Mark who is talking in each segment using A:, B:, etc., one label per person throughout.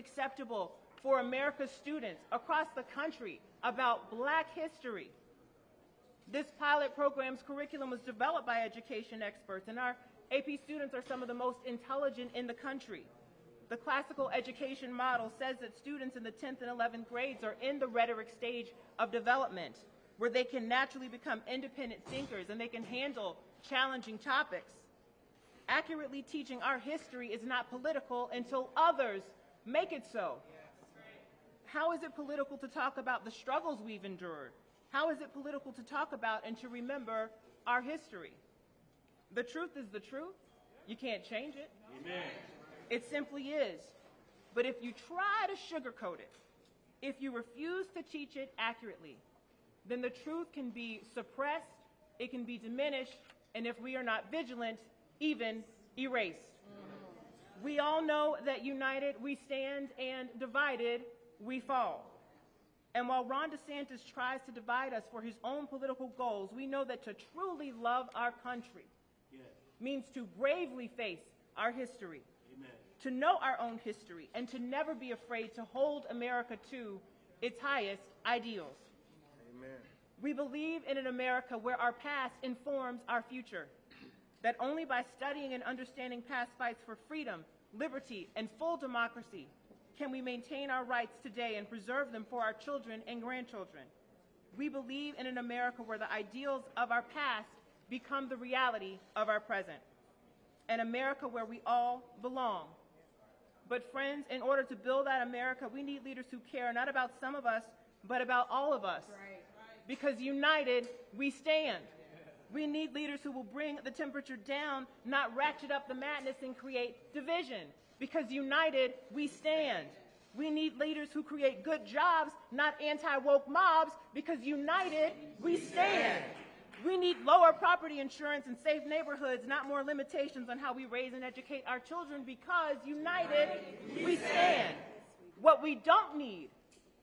A: acceptable for America's students across the country about Black history. This pilot program's curriculum was developed by education experts, and our AP students are some of the most intelligent in the country. The classical education model says that students in the 10th and 11th grades are in the rhetoric stage of development, where they can naturally become independent thinkers and they can handle challenging topics. Accurately teaching our history is not political until others make it so. How is it political to talk about the struggles we've endured? How is it political to talk about and to remember our history? The truth is the truth. You can't change it. Amen. It simply is. But if you try to sugarcoat it, if you refuse to teach it accurately, then the truth can be suppressed, it can be diminished, and if we are not vigilant, even erased. We all know that united we stand and divided we fall. And while Ron DeSantis tries to divide us for his own political goals, we know that to truly love our country means to bravely face our history, to know our own history, and to never be afraid to hold America to its highest ideals. Amen. We believe in an America where our past informs our future, that only by studying and understanding past fights for freedom, liberty, and full democracy can we maintain our rights today and preserve them for our children and grandchildren. We believe in an America where the ideals of our past become the reality of our present, an America where we all belong. But friends, in order to build that America, we need leaders who care not about some of us, but about all of us. Right. Because united, we stand. We need leaders who will bring the temperature down, not ratchet up the madness and create division. Because united, we stand. We need leaders who create good jobs, not anti-woke mobs. Because united, we stand. We need lower property insurance and safe neighborhoods, not more limitations on how we raise and educate our children. Because united, we stand. What we don't need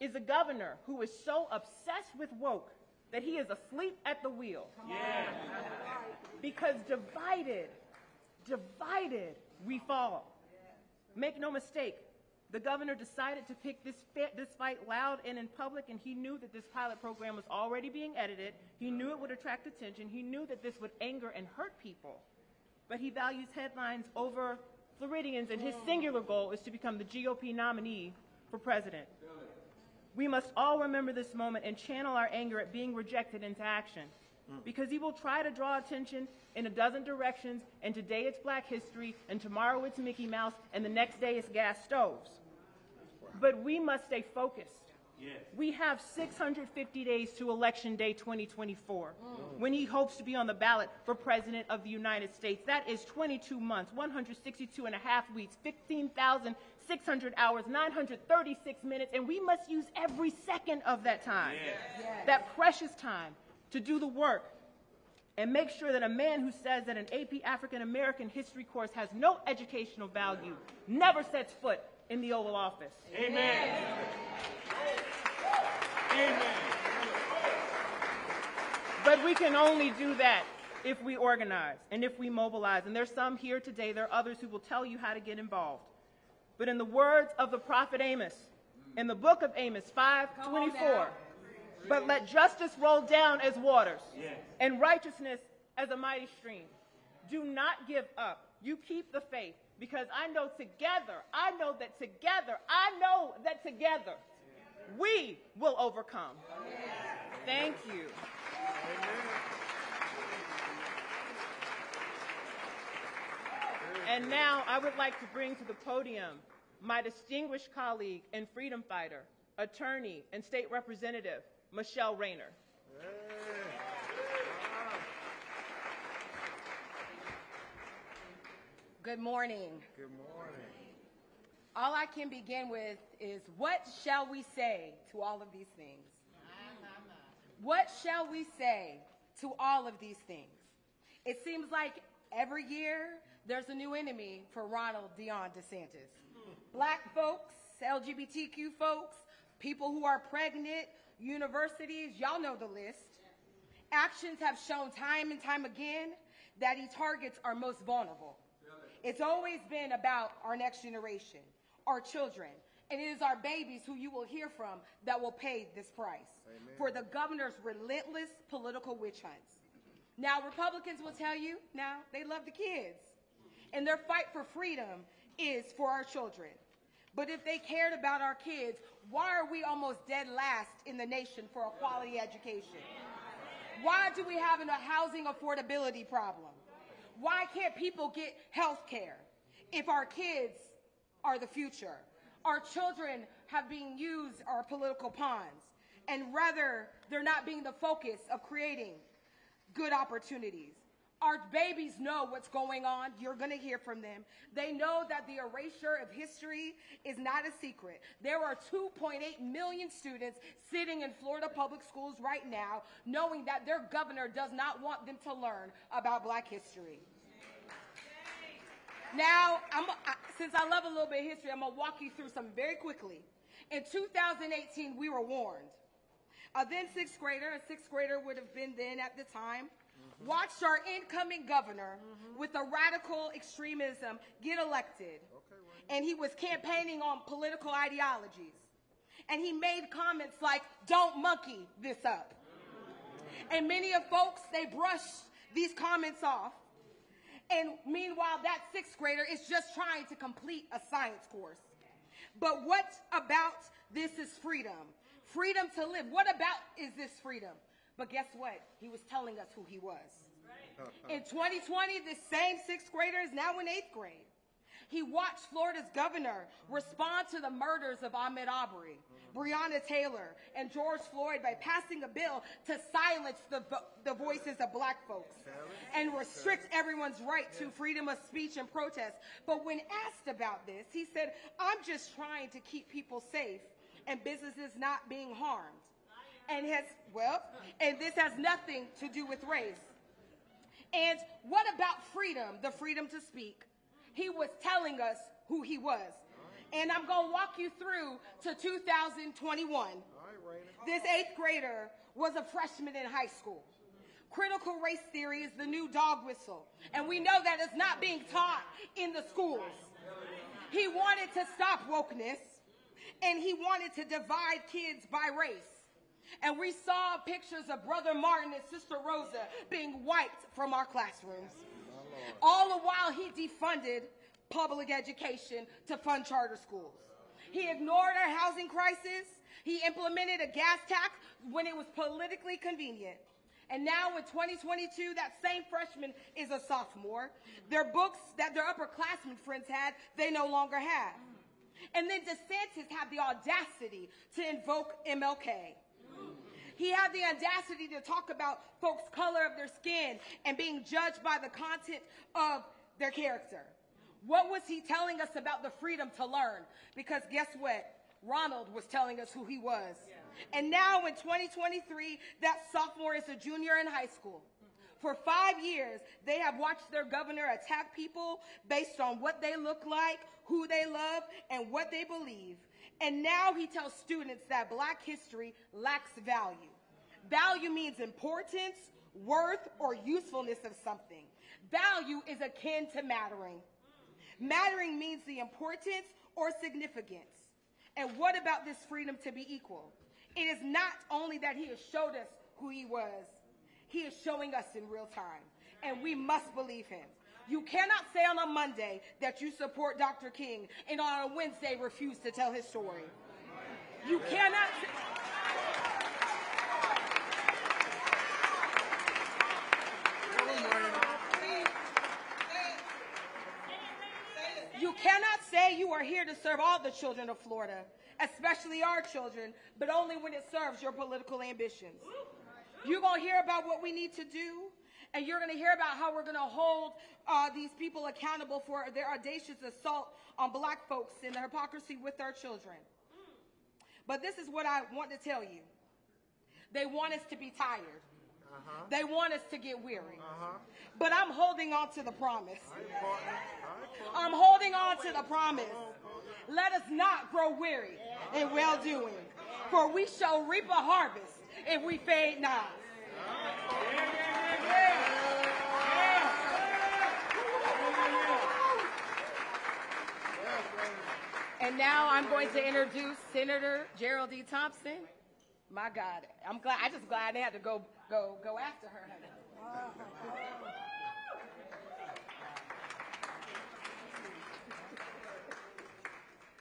A: is a governor who is so obsessed with woke that he is asleep at the wheel. Yeah. Because divided, we fall. Make no mistake, the governor decided to pick this fight loud and in public, and he knew that this pilot program was already being edited. He knew it would attract attention. He knew that this would anger and hurt people. But he values headlines over Floridians, and his singular goal is to become the GOP nominee for president. We must all remember this moment and channel our anger at being rejected into action. Because he will try to draw attention in a dozen directions, and today it's Black history, and tomorrow it's Mickey Mouse, and the next day it's gas stoves. But we must stay focused. Yes. We have 650 days to Election Day 2024, when he hopes to be on the ballot for President of the United States. That is 22 months, 162 and a half weeks, 15,600 hours, 936 minutes, and we must use every second of that time, that precious time, to do the work and make sure that a man who says that an AP African American history course has no educational value never sets foot in the Oval Office. Amen. Amen. But we can only do that if we organize and if we mobilize. And there's some here today, there are others who will tell you how to get involved. But in the words of the prophet Amos, in the book of Amos 5:24, but let justice roll down as waters, and righteousness as a mighty stream. Do not give up. You keep the faith, because I know that together, we will overcome. Thank you. And now I would like to bring to the podium my distinguished colleague and freedom fighter, attorney, and state representative, Michelle Rayner.
B: Good morning.
C: Good morning.
B: All I can begin with is, what shall we say to all of these things? What shall we say to all of these things? It seems like every year there's a new enemy for Ronald DeSantis. Black folks, LGBTQ folks, people who are pregnant, universities, y'all know the list. Actions have shown time and time again that he targets our most vulnerable. It's always been about our next generation, our children, And it is our babies who you will hear from that will pay this price for the governor's relentless political witch hunts. Now, Republicans will tell you, now, they love the kids. And their fight for freedom is for our children. But if they cared about our kids, why are we almost dead last in the nation for a quality education? Why do we have a housing affordability problem? Why can't people get health care if our kids are the future? Our children have been used our political pawns, and rather they're not being the focus of creating good opportunities. Our babies know what's going on. You're going to hear from them. They know that the erasure of history is not a secret. There are 2.8 million students sitting in Florida public schools right now knowing that their governor does not want them to learn about Black history. Now, since I love a little bit of history, I'm going to walk you through something very quickly. In 2018, we were warned. A then sixth grader would have been then at the time, watched our incoming governor with a radical extremism get elected. And he was campaigning on political ideologies. And he made comments like, "Don't monkey this up." And many of folks, they brushed these comments off. And meanwhile, that sixth grader is just trying to complete a science course. But what about this is freedom? Freedom to live. What about is this freedom? But guess what? He was telling us who he was. In 2020, this same sixth grader is now in eighth grade. He watched Florida's governor respond to the murders of Ahmaud Arbery, Breonna Taylor, and George Floyd by passing a bill to silence the voices of Black folks and restrict everyone's right to freedom of speech and protest. But when asked about this, he said, "I'm just trying to keep people safe and businesses not being harmed." And this has nothing to do with race. And what about freedom, the freedom to speak? He was telling us who he was. And I'm going to walk you through to 2021. This eighth grader was a freshman in high school. Critical race theory is the new dog whistle. And we know that it's not being taught in the schools. He wanted to stop wokeness, and he wanted to divide kids by race. And we saw pictures of Brother Martin and Sister Rosa being wiped from our classrooms. All the while he defunded public education to fund charter schools. He ignored our housing crisis. He implemented a gas tax when it was politically convenient. And now in 2022, that same freshman is a sophomore. Their books that their upperclassmen friends had, they no longer have. And then DeSantis had the audacity to invoke MLK. He had the audacity to talk about folks' color of their skin and being judged by the content of their character. What was he telling us about the freedom to learn? Because guess what? Ronald was telling us who he was. And now in 2023, that sophomore is a junior in high school. For 5 years, they have watched their governor attack people based on what they look like, who they love, and what they believe. And now he tells students that Black history lacks value. Value means importance, worth, or usefulness of something. Value is akin to mattering. Mattering means the importance or significance. And what about this freedom to be equal? It is not only that he has showed us who he was, he is showing us in real time. And we must believe him. You cannot say on a Monday that you support Dr. King and on a Wednesday refuse to tell his story. You cannot. You cannot say you are here to serve all the children of Florida, especially our children, but only when it serves your political ambitions. You're going to hear about what we need to do, and you're going to hear about how we're going to hold these people accountable for their audacious assault on Black folks and the hypocrisy with our children. But this is what I want to tell you. They want us to be tired. They want us to get weary. But I'm holding on to the promise. I'm holding on to the promise. Let us not grow weary in well-doing, for we shall reap a harvest if we faint not. And now I'm going to introduce Senator Gerald D. Thompson. My God, I just glad they had to go after her.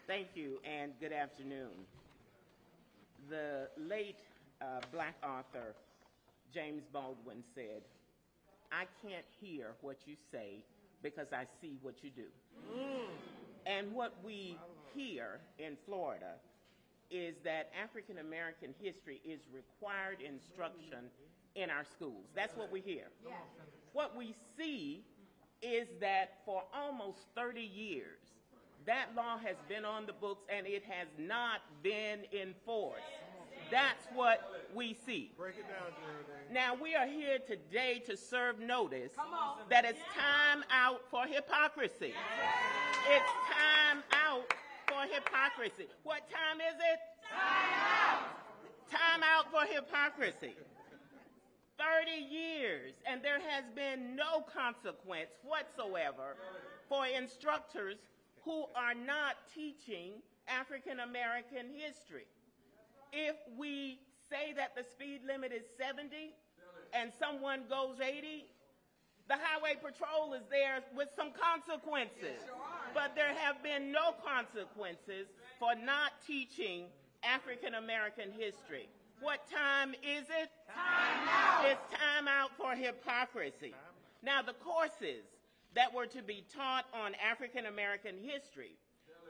C: Thank you, and good afternoon. The late black author James Baldwin said, "I can't hear what you say because I see what you do." And what we hear in Florida is that African American history is required instruction in our schools. That's what we hear. Yes. What we see is that for almost 30 years, that law has been on the books and it has not been enforced. That's what we see.
D: Break it down, Geraldine.
C: Now, we are here today to serve notice that it's time out for hypocrisy. It's time out for hypocrisy. What time is it? Time out! Time out for hypocrisy. 30 years, and there has been no consequence whatsoever for instructors who are not teaching African American history. If we say that the speed limit is 70 and someone goes 80, the highway patrol is there with some consequences. But there have been no consequences for not teaching African American history. What time is it? Time out. It's time out for hypocrisy. Now, the courses that were to be taught on African American history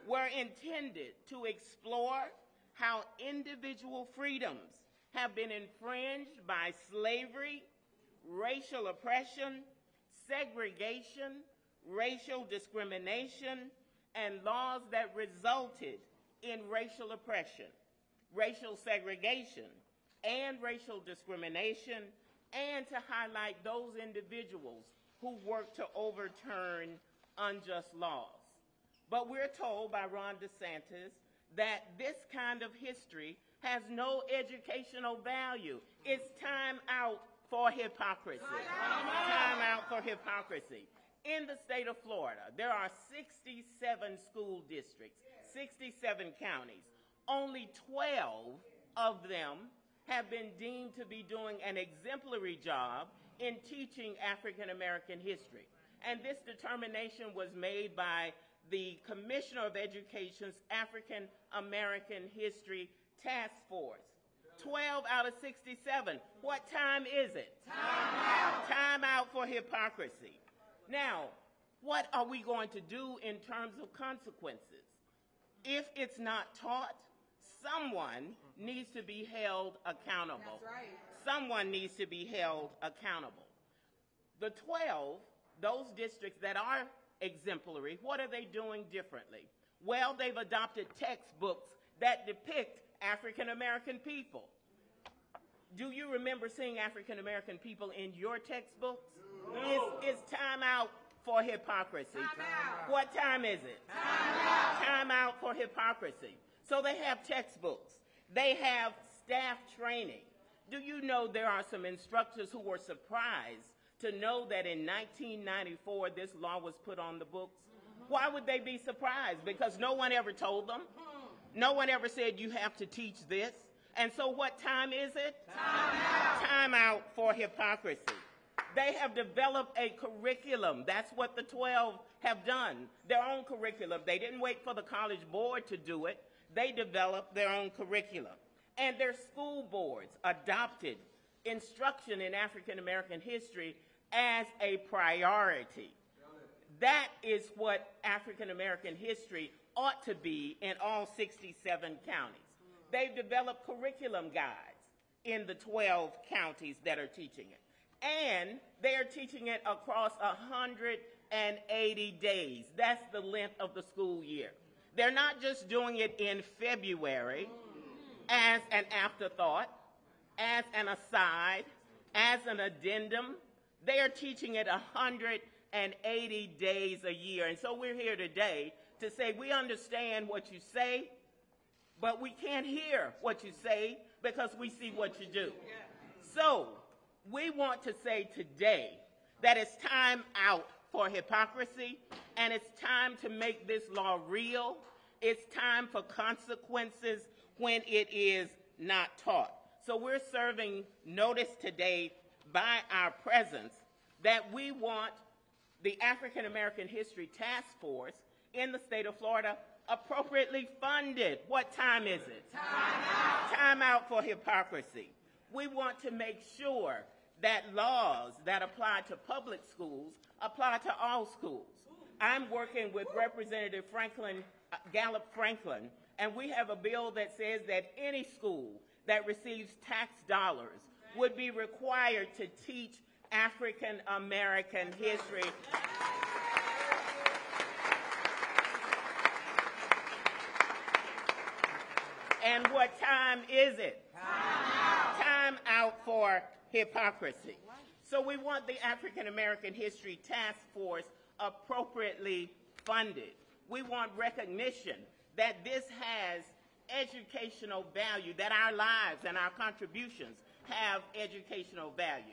C: were intended to explore how individual freedoms have been infringed by slavery, racial oppression, segregation, racial discrimination, and laws that resulted in racial oppression, racial segregation, and racial discrimination, and to highlight those individuals who work to overturn unjust laws. But we're told by Ron DeSantis that this kind of history has no educational value. It's time out for hypocrisy. Time out for hypocrisy. In the state of Florida, there are 67 school districts, 67 counties. Only 12 of them have been deemed to be doing an exemplary job in teaching African American history. And this determination was made by the Commissioner of Education's African American History Task Force. 12 out of 67. What time is it? Time out. Time out for hypocrisy. Now, what are we going to do in terms of consequences? If it's not taught, someone needs to be held accountable.
B: That's right.
C: Someone needs to be held accountable. The 12, those districts that are exemplary, what are they doing differently? Well, they've adopted textbooks that depict African American people. Do you remember seeing African American people in your textbooks? No. It's time out for hypocrisy.
B: Time out.
C: What time is it?
B: Time out.
C: Time out for hypocrisy. So they have textbooks. They have staff training. Do you know there are some instructors who were surprised to know that in 1994 this law was put on the books? Why would they be surprised? Because no one ever told them. No one ever said you have to teach this. And so what time is it? Time out. Time out for hypocrisy. They have developed a curriculum. That's what the 12 have done, their own curriculum. They didn't wait for the college board to do it. They developed their own curriculum. And their school boards adopted instruction in African American history as a priority. That is what African American history ought to be in all 67 counties. They've developed curriculum guides in the 12 counties that are teaching it. And they are teaching it across 180 days. That's the length of the school year. They're not just doing it in February as an afterthought, as an aside, as an addendum. They are teaching it 180 days a year. And so we're here today to say we understand what you say, but we can't hear what you say because we see what you do. So we want to say today that it's time out for hypocrisy, and it's time to make this law real, It's time for consequences when it is not taught. So we're serving notice today by our presence that we want the African American History Task Force in the state of Florida appropriately funded. What time is it? Time out. Time out for hypocrisy. We want to make sure that laws that apply to public schools apply to all schools. I'm working with Representative Gallup Franklin, and we have a bill that says that any school that receives tax dollars would be required to teach African American history. And what time is it? Time out for hypocrisy. So we want the African American History Task Force appropriately funded. We want recognition that this has educational value, that our lives and our contributions have educational value.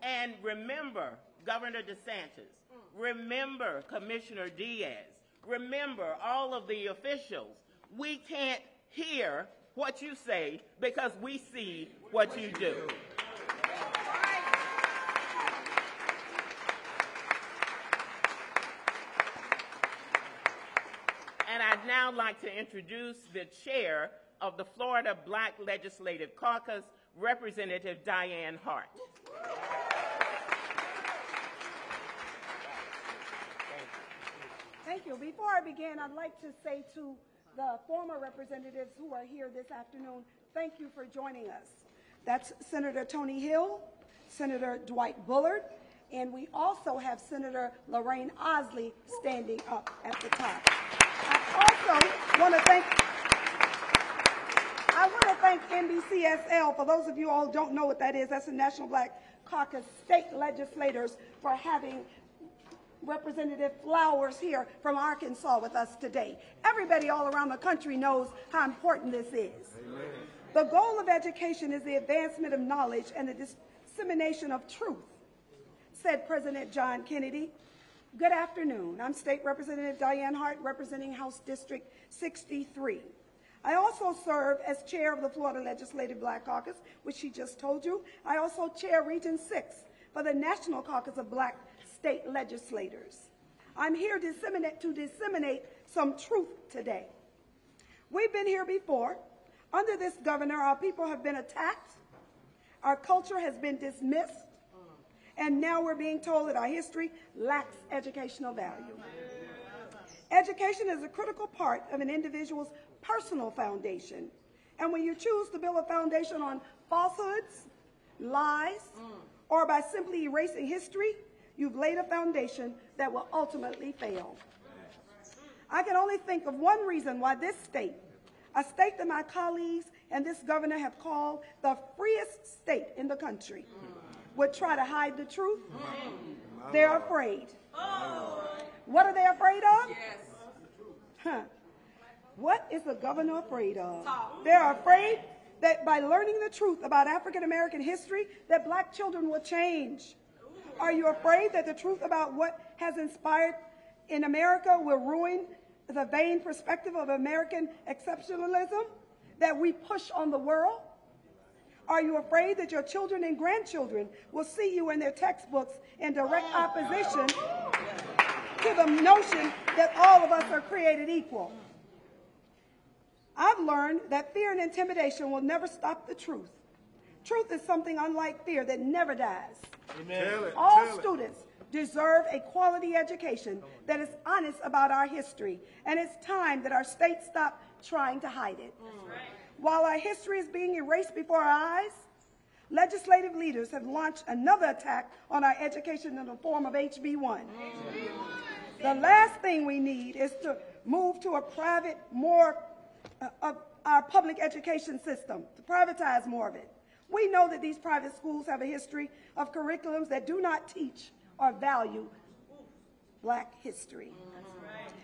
C: And remember Governor DeSantis, remember Commissioner Diaz, remember all of the officials. We can't hear what you say because we see what you do. And I'd now like to introduce the chair of the Florida Black Legislative Caucus, Representative Diane Hart.
D: Thank you. Before I begin, I'd like to say to the former representatives who are here this afternoon, thank you for joining us. That's Senator Tony Hill, Senator Dwight Bullard, and we also have Senator Lorraine Osley standing up at the top. I also want to thank NBCSL. For those of you all who don't know what that is, that's the National Black Caucus state legislators, for having Representative Flowers here from Arkansas with us today. Everybody all around the country knows how important this is. Amen. The goal of education is the advancement of knowledge and the dissemination of truth, said President John Kennedy. Good afternoon. I'm State Representative Diane Hart, representing House District 63. I also serve as chair of the Florida Legislative Black Caucus, which she just told you. I also chair Region 6 for the National Caucus of Black State Legislators. I'm here to disseminate some truth today. We've been here before. Under this governor, our people have been attacked, our culture has been dismissed, and now we're being told that our history lacks educational value. Education is a critical part of an individual's personal foundation, and when you choose to build a foundation on falsehoods, lies, or by simply erasing history, you've laid a foundation that will ultimately fail. I can only think of one reason why this state, a state that my colleagues and this governor have called the freest state in the country, would try to hide the truth. They're afraid. What are they afraid of? Huh. What is the governor afraid of? They're afraid that by learning the truth about African American history, that black children will change. Are you afraid that the truth about what has inspired in America will ruin the vain perspective of American exceptionalism that we push on the world? Are you afraid that your children and grandchildren will see you in their textbooks in direct opposition to the notion that all of us are created equal? I've learned that fear and intimidation will never stop the truth. Truth is something unlike fear that never dies. Amen. All students deserve a quality education that is honest about our history, and it's time that our state stop trying to hide it. While our history is being erased before our eyes, legislative leaders have launched another attack on our education in the form of HB1. The last thing we need is to move to a private, more of our public education system, to privatize more of it. We know that these private schools have a history of curriculums that do not teach or value black history.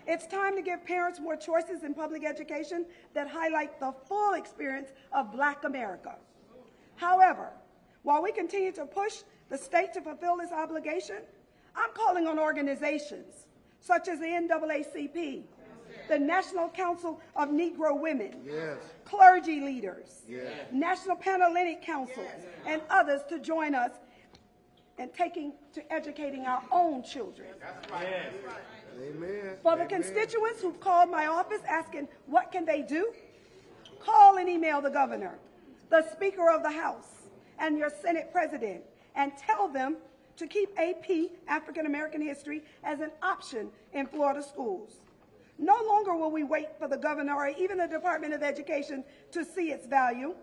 D: It's time to give parents more choices in public education that highlight the full experience of black America. However, while we continue to push the state to fulfill this obligation, I'm calling on organizations such as the NAACP, the National Council of Negro Women,
E: Yes.
D: clergy leaders,
E: Yes.
D: National Panhellenic Councils, and others to join us in taking to educating our own children.
E: Amen.
D: For the constituents who've called my office asking what can they do, call and email the governor, the Speaker of the House, and your Senate President, and tell them to keep AP, African American History, as an option in Florida schools. No longer will we wait for the governor or even the Department of Education to see its value.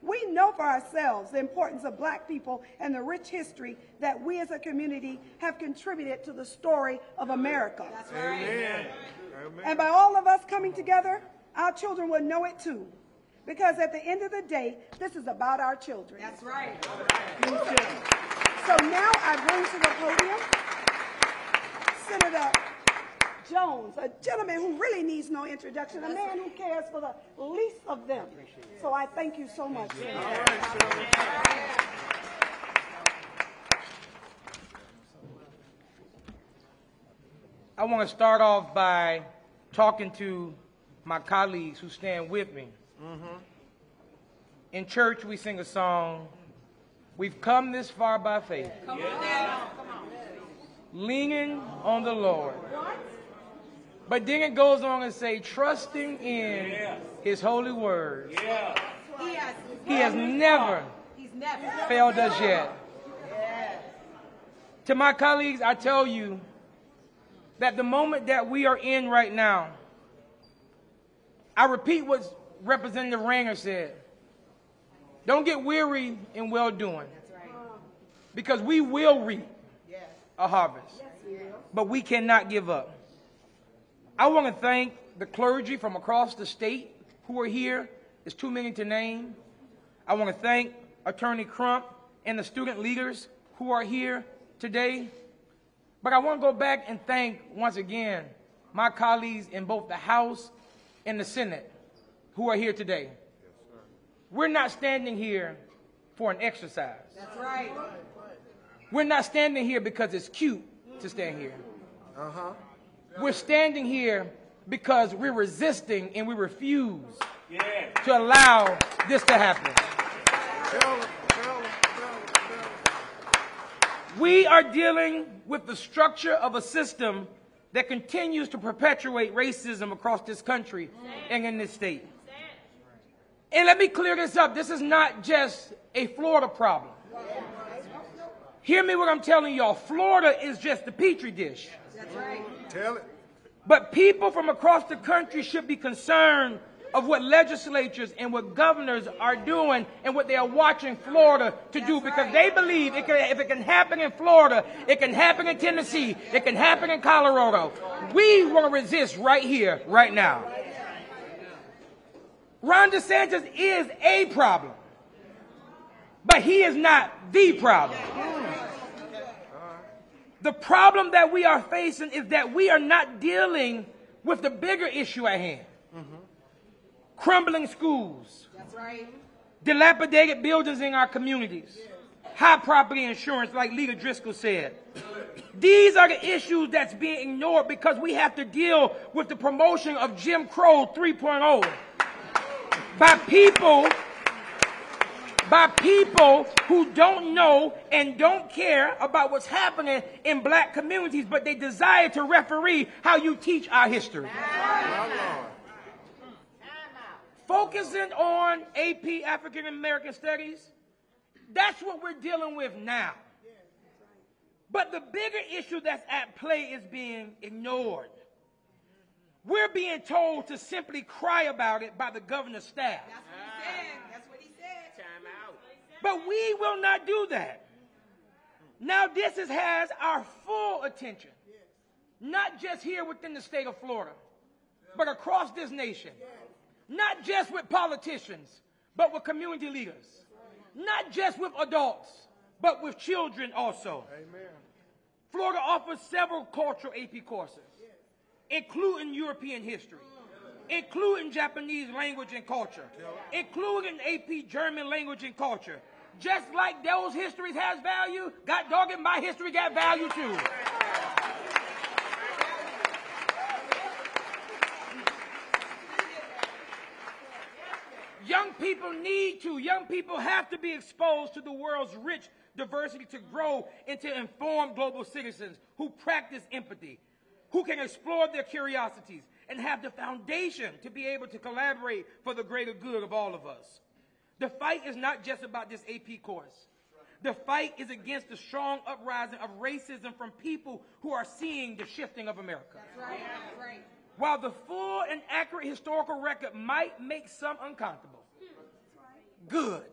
D: We know for ourselves the importance of Black people and the rich history that we as a community have contributed to the story of America.
B: That's right.
E: Amen.
D: And by all of us coming together, our children will know it too. Because at the end of the day, this is about our children.
B: That's right.
D: So now I bring to the podium Senator Jones, a gentleman who really needs no introduction, a man who cares for the least of them. So I thank you so much.
F: I want to start off by talking to my colleagues who stand with me. In church, we sing a song, "We've come this far by faith, leaning on the Lord." But then it goes on and say, trusting in His holy word. He has never failed us yet. To my colleagues, I tell you that the moment that we are in right now, I repeat what Representative Ranger said. Don't get weary in well-doing. Because we will reap a harvest. But we cannot give up. I want to thank the clergy from across the state who are here. It's too many to name. I want to thank Attorney Crump and the student leaders who are here today. But I want to go back and thank, once again, my colleagues in both the House and the Senate who are here today. We're not standing here for an exercise.
B: That's right.
F: We're not standing here because it's cute to stand here. We're standing here because we're resisting and we refuse to allow this to happen. We are dealing with the structure of a system that continues to perpetuate racism across this country and in this state. And let me clear this up. This is not just a Florida problem. Hear me what I'm telling y'all. Florida is just the petri dish.
B: That's right.
E: Tell it.
F: But people from across the country should be concerned of what legislatures and what governors are doing and what they are watching Florida to do, because they believe if it can happen in Florida, it can happen in Tennessee, it can happen in Colorado. We want to resist right here, right now. Ron DeSantis is a problem, but he is not the problem. The problem that we are facing is that we are not dealing with the bigger issue at hand. Crumbling schools.
B: That's right.
F: Dilapidated buildings in our communities. High property insurance, like Leader Driscoll said. These are the issues that's being ignored because we have to deal with the promotion of Jim Crow 3.0 by people who don't know and don't care about what's happening in black communities, but they desire to referee how you teach our history. Focusing on AP, African American Studies, that's what we're dealing with now. But the bigger issue that's at play is being ignored. We're being told to simply cry about it by the governor's staff.
B: That's what he said. That's what he said.
C: Time out.
F: But we will not do that. Now this has our full attention, not just here within the state of Florida, but across this nation. Not just with politicians, but with community leaders. Not just with adults, but with children also.
E: Amen.
F: Florida offers several cultural AP courses, including European history, including Japanese language and culture, including AP German language and culture. Just like those histories has value, God dog it, my history got value too. Young people need to. Young people have to be exposed to the world's rich diversity to grow into informed global citizens who practice empathy, who can explore their curiosities, and have the foundation to be able to collaborate for the greater good of all of us. The fight is not just about this AP course. The fight is against the strong uprising of racism from people who are seeing the shifting of America.
B: That's right. That's right.
F: While the full and accurate historical record might make some uncomfortable, good.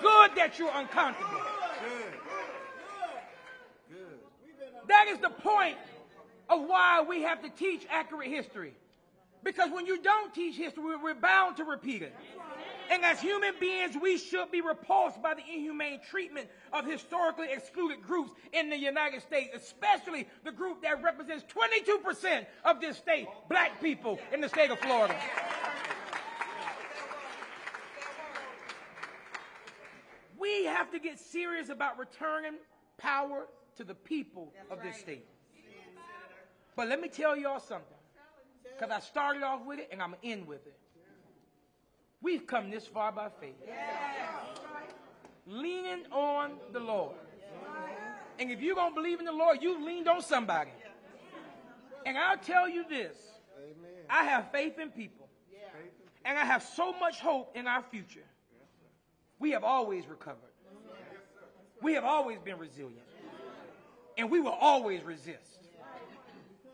F: Good that you're uncomfortable. That is the point of why we have to teach accurate history. Because when you don't teach history, we're bound to repeat it. And as human beings, we should be repulsed by the inhumane treatment of historically excluded groups in the United States, especially the group that represents 22% of this state, black people in the state of Florida. We have to get serious about returning power to the people of this state. But let me tell y'all something, because I started off with it and I'm going to end with it. We've come this far by faith. Leaning on the Lord. And if you're going to believe in the Lord, you leaned on somebody. And I'll tell you this. I have faith in people. And I have so much hope in our future. We have always recovered. We have always been resilient. And we will always resist.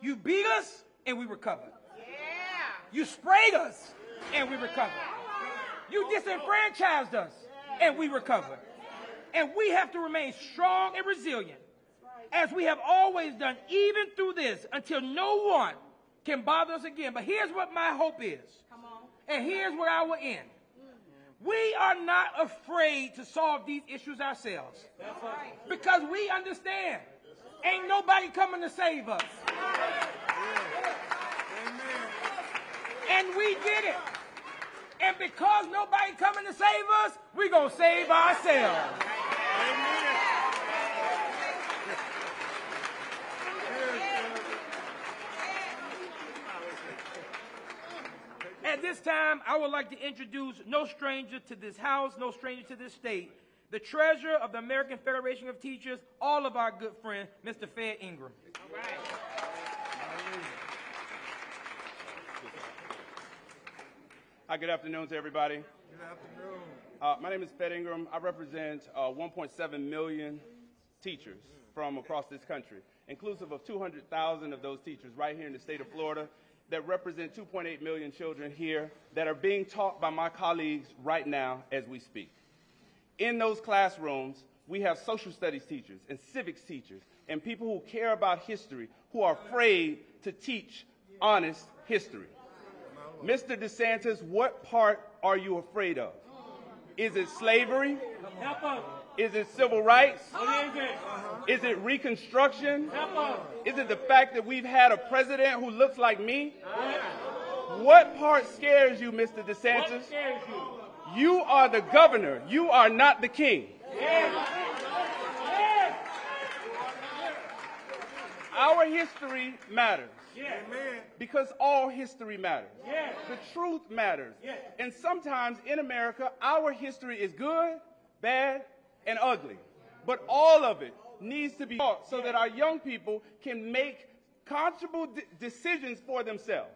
F: You beat us and we recovered. You sprayed us and we recovered. You disenfranchised us, and we recovered. And we have to remain strong and resilient, as we have always done, even through this, until no one can bother us again. But here's what my hope is, and here's where I will end. We are not afraid to solve these issues ourselves, because we understand ain't nobody coming to save us. And we get it. And because nobody coming to save us, we're going to save ourselves. At this time, I would like to introduce no stranger to this house, no stranger to this state, the treasurer of the American Federation of Teachers, all of our good friend, Mr. Fed Ingram. All right.
E: Hi, good afternoon to everybody. Good afternoon. My name is Fed Ingram. I represent 1.7 million teachers from across this country, inclusive of 200,000 of those teachers right here in the state of Florida that represent 2.8 million children here that are being taught by my colleagues right now as we speak. In those classrooms, we have social studies teachers and civics teachers and people who care about history who are afraid to teach honest history. Mr. DeSantis, what part are you afraid of? Is it slavery? Is it civil rights? Is it Reconstruction? Is it the fact that we've had a president who looks like me? What part scares you, Mr. DeSantis? You are the governor. You are not the king. Our history matters. Because all history matters. The truth matters. And sometimes in America, our history is good, bad, and ugly. But all of it needs to be taught so that our young people can make conscionable decisions for themselves.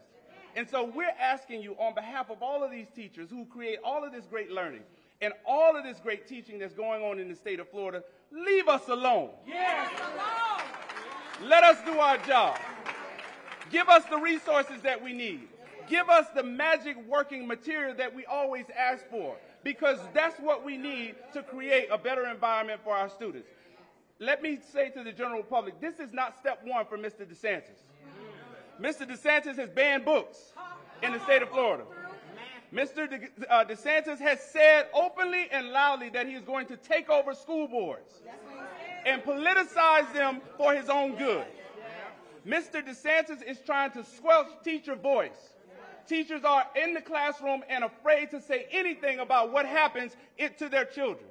E: And so we're asking you on behalf of all of these teachers who create all of this great learning and all of this great teaching that's going on in the state of Florida, leave us alone. Let us do our job. Give us the resources that we need. Give us the magic working material that we always ask for, because that's what we need to create a better environment for our students. Let me say to the general public, this is not step one for Mr. DeSantis. Mr. DeSantis has banned books in the state of Florida. Mr. DeSantis has said openly and loudly that he is going to take over school boards and politicize them for his own good. Mr. DeSantis is trying to squelch teacher voice. Teachers are in the classroom and afraid to say anything about what happens to their children.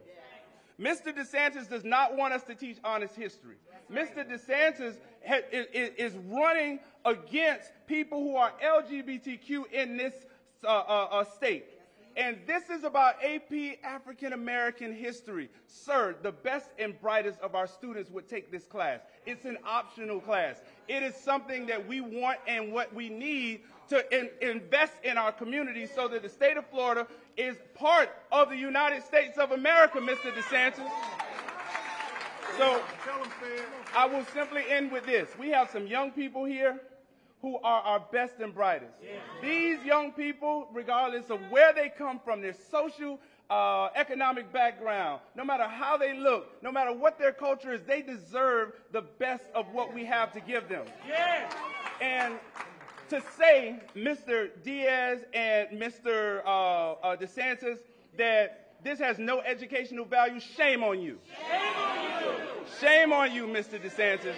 E: Mr. DeSantis does not want us to teach honest history. Mr. DeSantis is running against people who are LGBTQ in this state. And this is about AP African American history. Sir, the best and brightest of our students would take this class. It's an optional class. It is something that we want and what we need to invest in our community so that the state of Florida is part of the United States of America, Mr. DeSantis. So I will simply end with this. We have some young people here who are our best and brightest. These young people, regardless of where they come from, their social, economic background, no matter how they look, no matter what their culture is, they deserve the best of what we have to give them. And to say, Mr. Diaz and Mr. DeSantis, that this has no educational value, shame on you. Shame on you. Shame on you, Mr. DeSantis.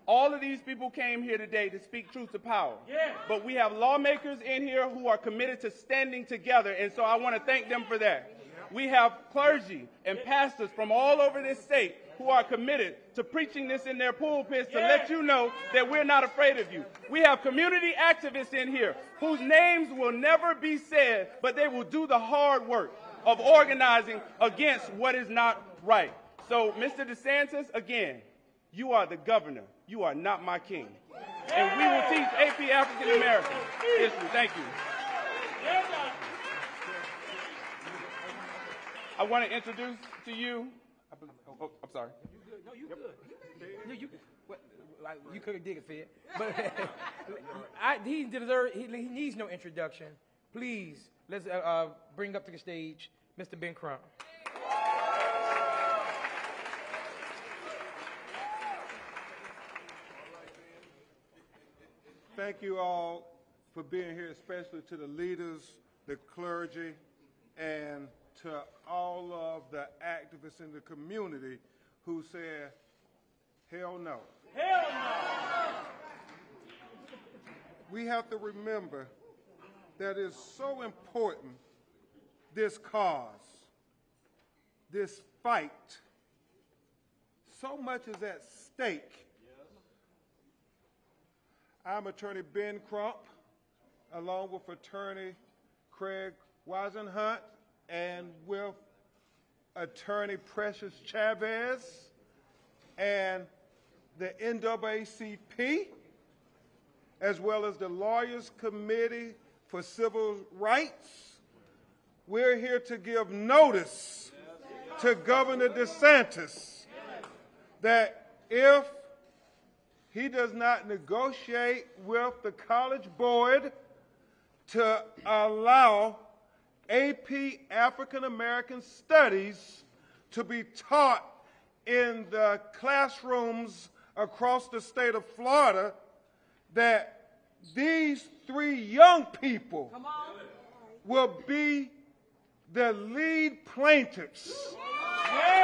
E: All of these people came here today to speak truth to power. But we have lawmakers in here who are committed to standing together, and so I want to thank them for that. We have clergy and pastors from all over this state who are committed to preaching this in their pulpits to let you know that we're not afraid of you. We have community activists in here whose names will never be said, but they will do the hard work of organizing against what is not right. So, Mr. DeSantis, again, you are the governor. You are not my king. And we will teach AP African American history. Thank you. I want to introduce to you. Oh, I'm sorry.
F: No, you good. No, you. Well, you could have did it, Fed. But he needs no introduction. Please, let's bring up to the stage Mr. Ben Crump.
G: Thank you all for being here, especially to the leaders, the clergy, and to all of the activists in the community who said, hell no. Hell no! We have to remember that it's so important, this cause, this fight. So much is at stake. I'm Attorney Ben Crump, along with Attorney Craig Wisenhunt, and with Attorney Precious Chavez and the NAACP, as well as the Lawyers Committee for Civil Rights. We're here to give notice to Governor DeSantis that if he does not negotiate with the College Board to allow AP African American Studies to be taught in the classrooms across the state of Florida, that these three young people will be the lead plaintiffs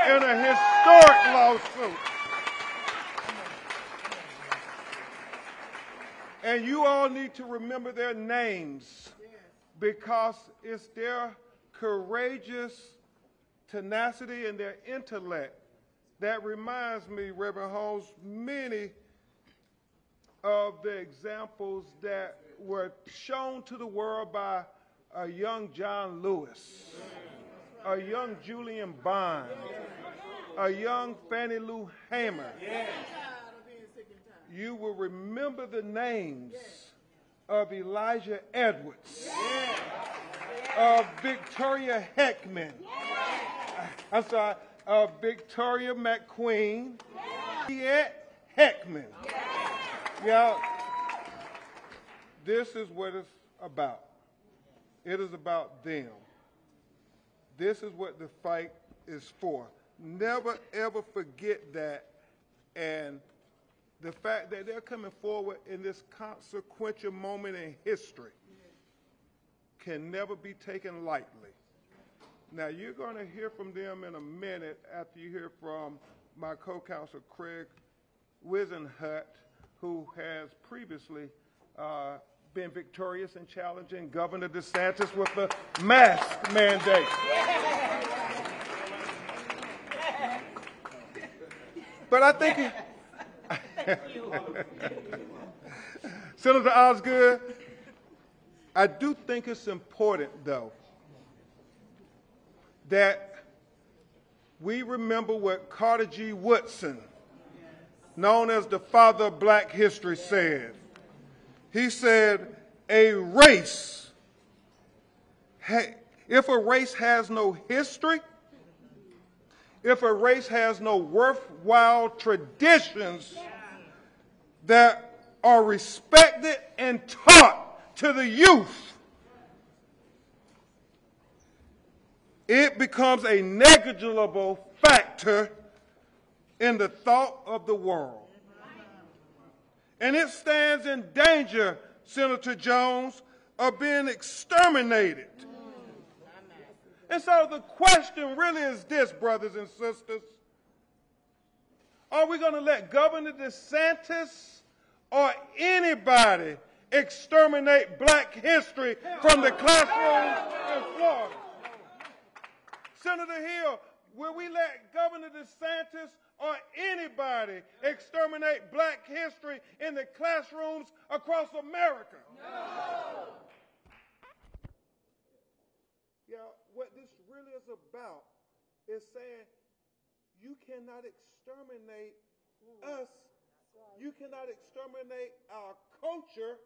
G: in a historic lawsuit. And you all need to remember their names, because it's their courageous tenacity and their intellect that reminds me, Reverend Holmes, many of the examples that were shown to the world by a young John Lewis, a young Julian Bond, a young Fannie Lou Hamer. You will remember the names of Elijah Edwards, of Victoria Heckman, of Victoria McQueen, Yet Heckman. Yeah, this is what it's about. It is about them. This is what the fight is for. Never, ever forget that. And the fact that they're coming forward in this consequential moment in history can never be taken lightly. Now, you're going to hear from them in a minute after you hear from my co-counsel, Craig Wisenhunt, who has previously been victorious in challenging Governor DeSantis with the mask mandate. But I think Senator Osgood, I do think it's important, though, that we remember what Carter G. Woodson, known as the father of black history, said. He said, if a race has no history, if a race has no worthwhile traditions that are respected and taught to the youth, it becomes a negligible factor in the thought of the world. And it stands in danger, Senator Jones, of being exterminated. And so the question really is this, brothers and sisters. Are we going to let Governor DeSantis or anybody exterminate black history from the classrooms in Florida? Senator Hill, will we let Governor DeSantis or anybody exterminate black history in the classrooms across America? No! Yeah, what this really is about is saying you cannot exterminate us, you cannot exterminate our culture,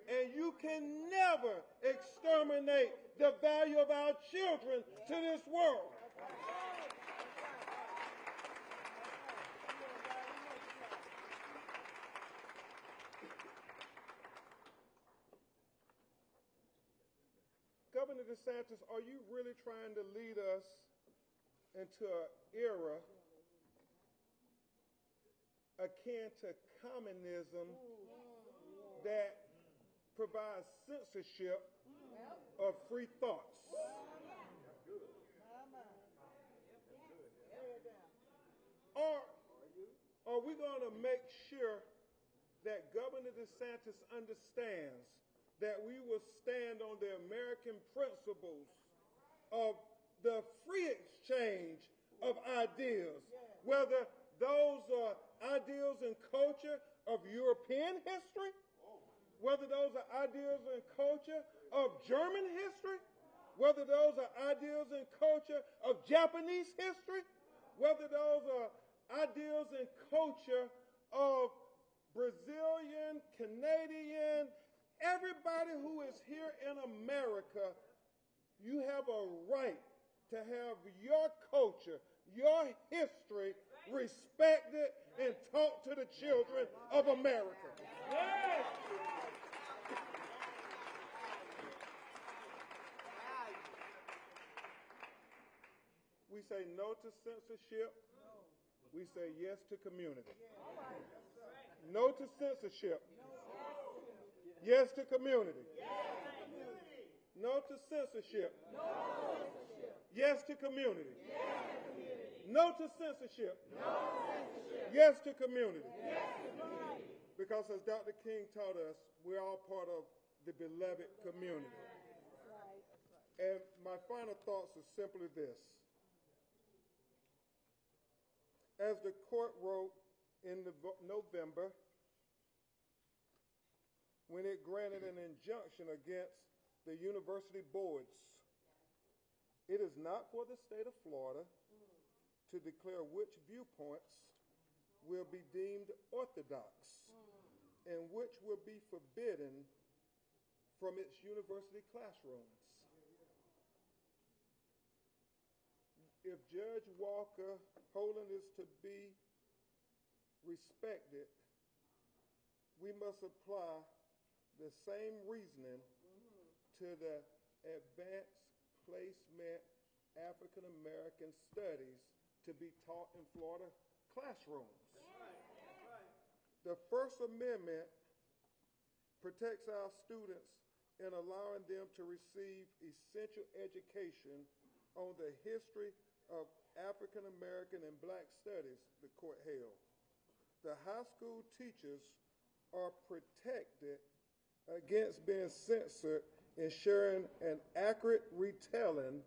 G: and you can never exterminate the value of our children to this world. Governor DeSantis, are you really trying to lead us into an era akin to communism that provides censorship of free thoughts? Or are we going to make sure that Governor DeSantis understands that we will stand on the American principles of the free exchange of ideas, whether those are ideals and culture of European history, whether those are ideals and culture of German history, whether those are ideals and culture of Japanese history, whether those are ideals and culture of Brazilian, Canadian, everybody who is here in America, you have a right to have your culture, your history respected and taught to the children of America. Yes. We say no to censorship. We say yes to community. No to censorship. Yes to community. No to censorship. Yes to community. No to censorship. Yes to community. Because as Dr. King taught us, we're all part of the beloved community. And my final thoughts are simply this. As the court wrote in November, when it granted an injunction against the university boards, it is not for the state of Florida to declare which viewpoints will be deemed orthodox and which will be forbidden from its university classrooms. If Judge Walker Poland is to be respected, we must apply the same reasoning to the advanced placement African American studies to be taught in Florida classrooms. The First Amendment protects our students in allowing them to receive essential education on the history of African American and Black studies, the court held. The high school teachers are protected against being censored, ensuring an accurate retelling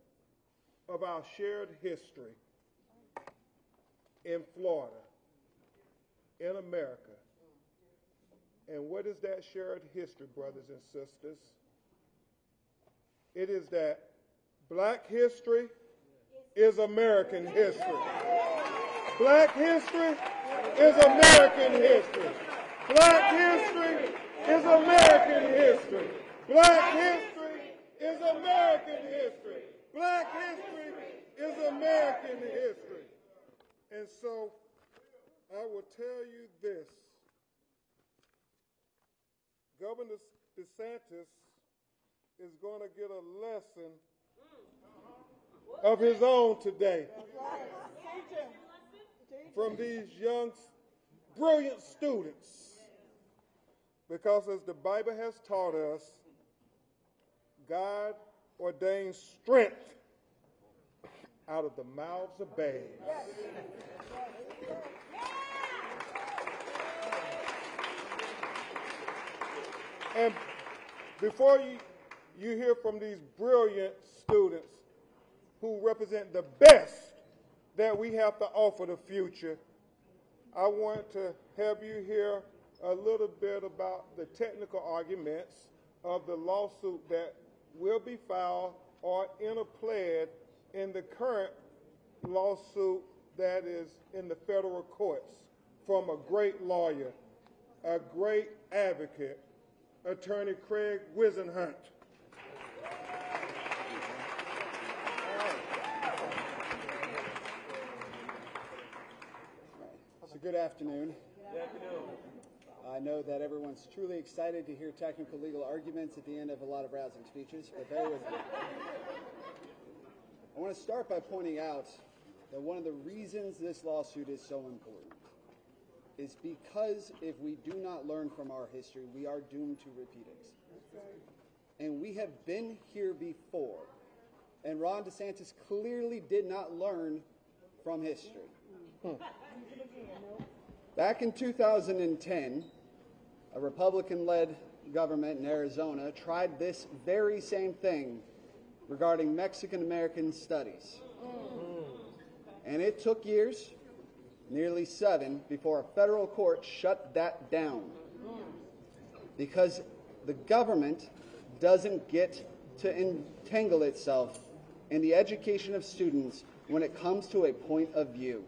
G: of our shared history in Florida, in America. And what is that shared history, brothers and sisters? It is that black history is American history. Black history is American history. Black history is American history. Black history is American history. Black history is American history. And so I will tell you this. Governor DeSantis is going to get a lesson of his own today from these young, brilliant students. Because as the Bible has taught us, God ordains strength out of the mouths of babes. And before you hear from these brilliant students who represent the best that we have to offer the future, I want to have you hear a little bit about the technical arguments of the lawsuit that will be filed or interplayed in the current lawsuit that is in the federal courts from a great lawyer, a great advocate, Attorney Craig Wisenhunt.
H: So good afternoon. Good afternoon. I know that everyone's truly excited to hear technical legal arguments at the end of a lot of rousing speeches, but bear with me. I want to start by pointing out that one of the reasons this lawsuit is so important is because if we do not learn from our history, we are doomed to repeat it. And we have been here before, and Ron DeSantis clearly did not learn from history. Back in 2010, a Republican-led government in Arizona tried this very same thing regarding Mexican-American studies. And it took years, nearly 7, before a federal court shut that down. Because the government doesn't get to entangle itself in the education of students when it comes to a point of view.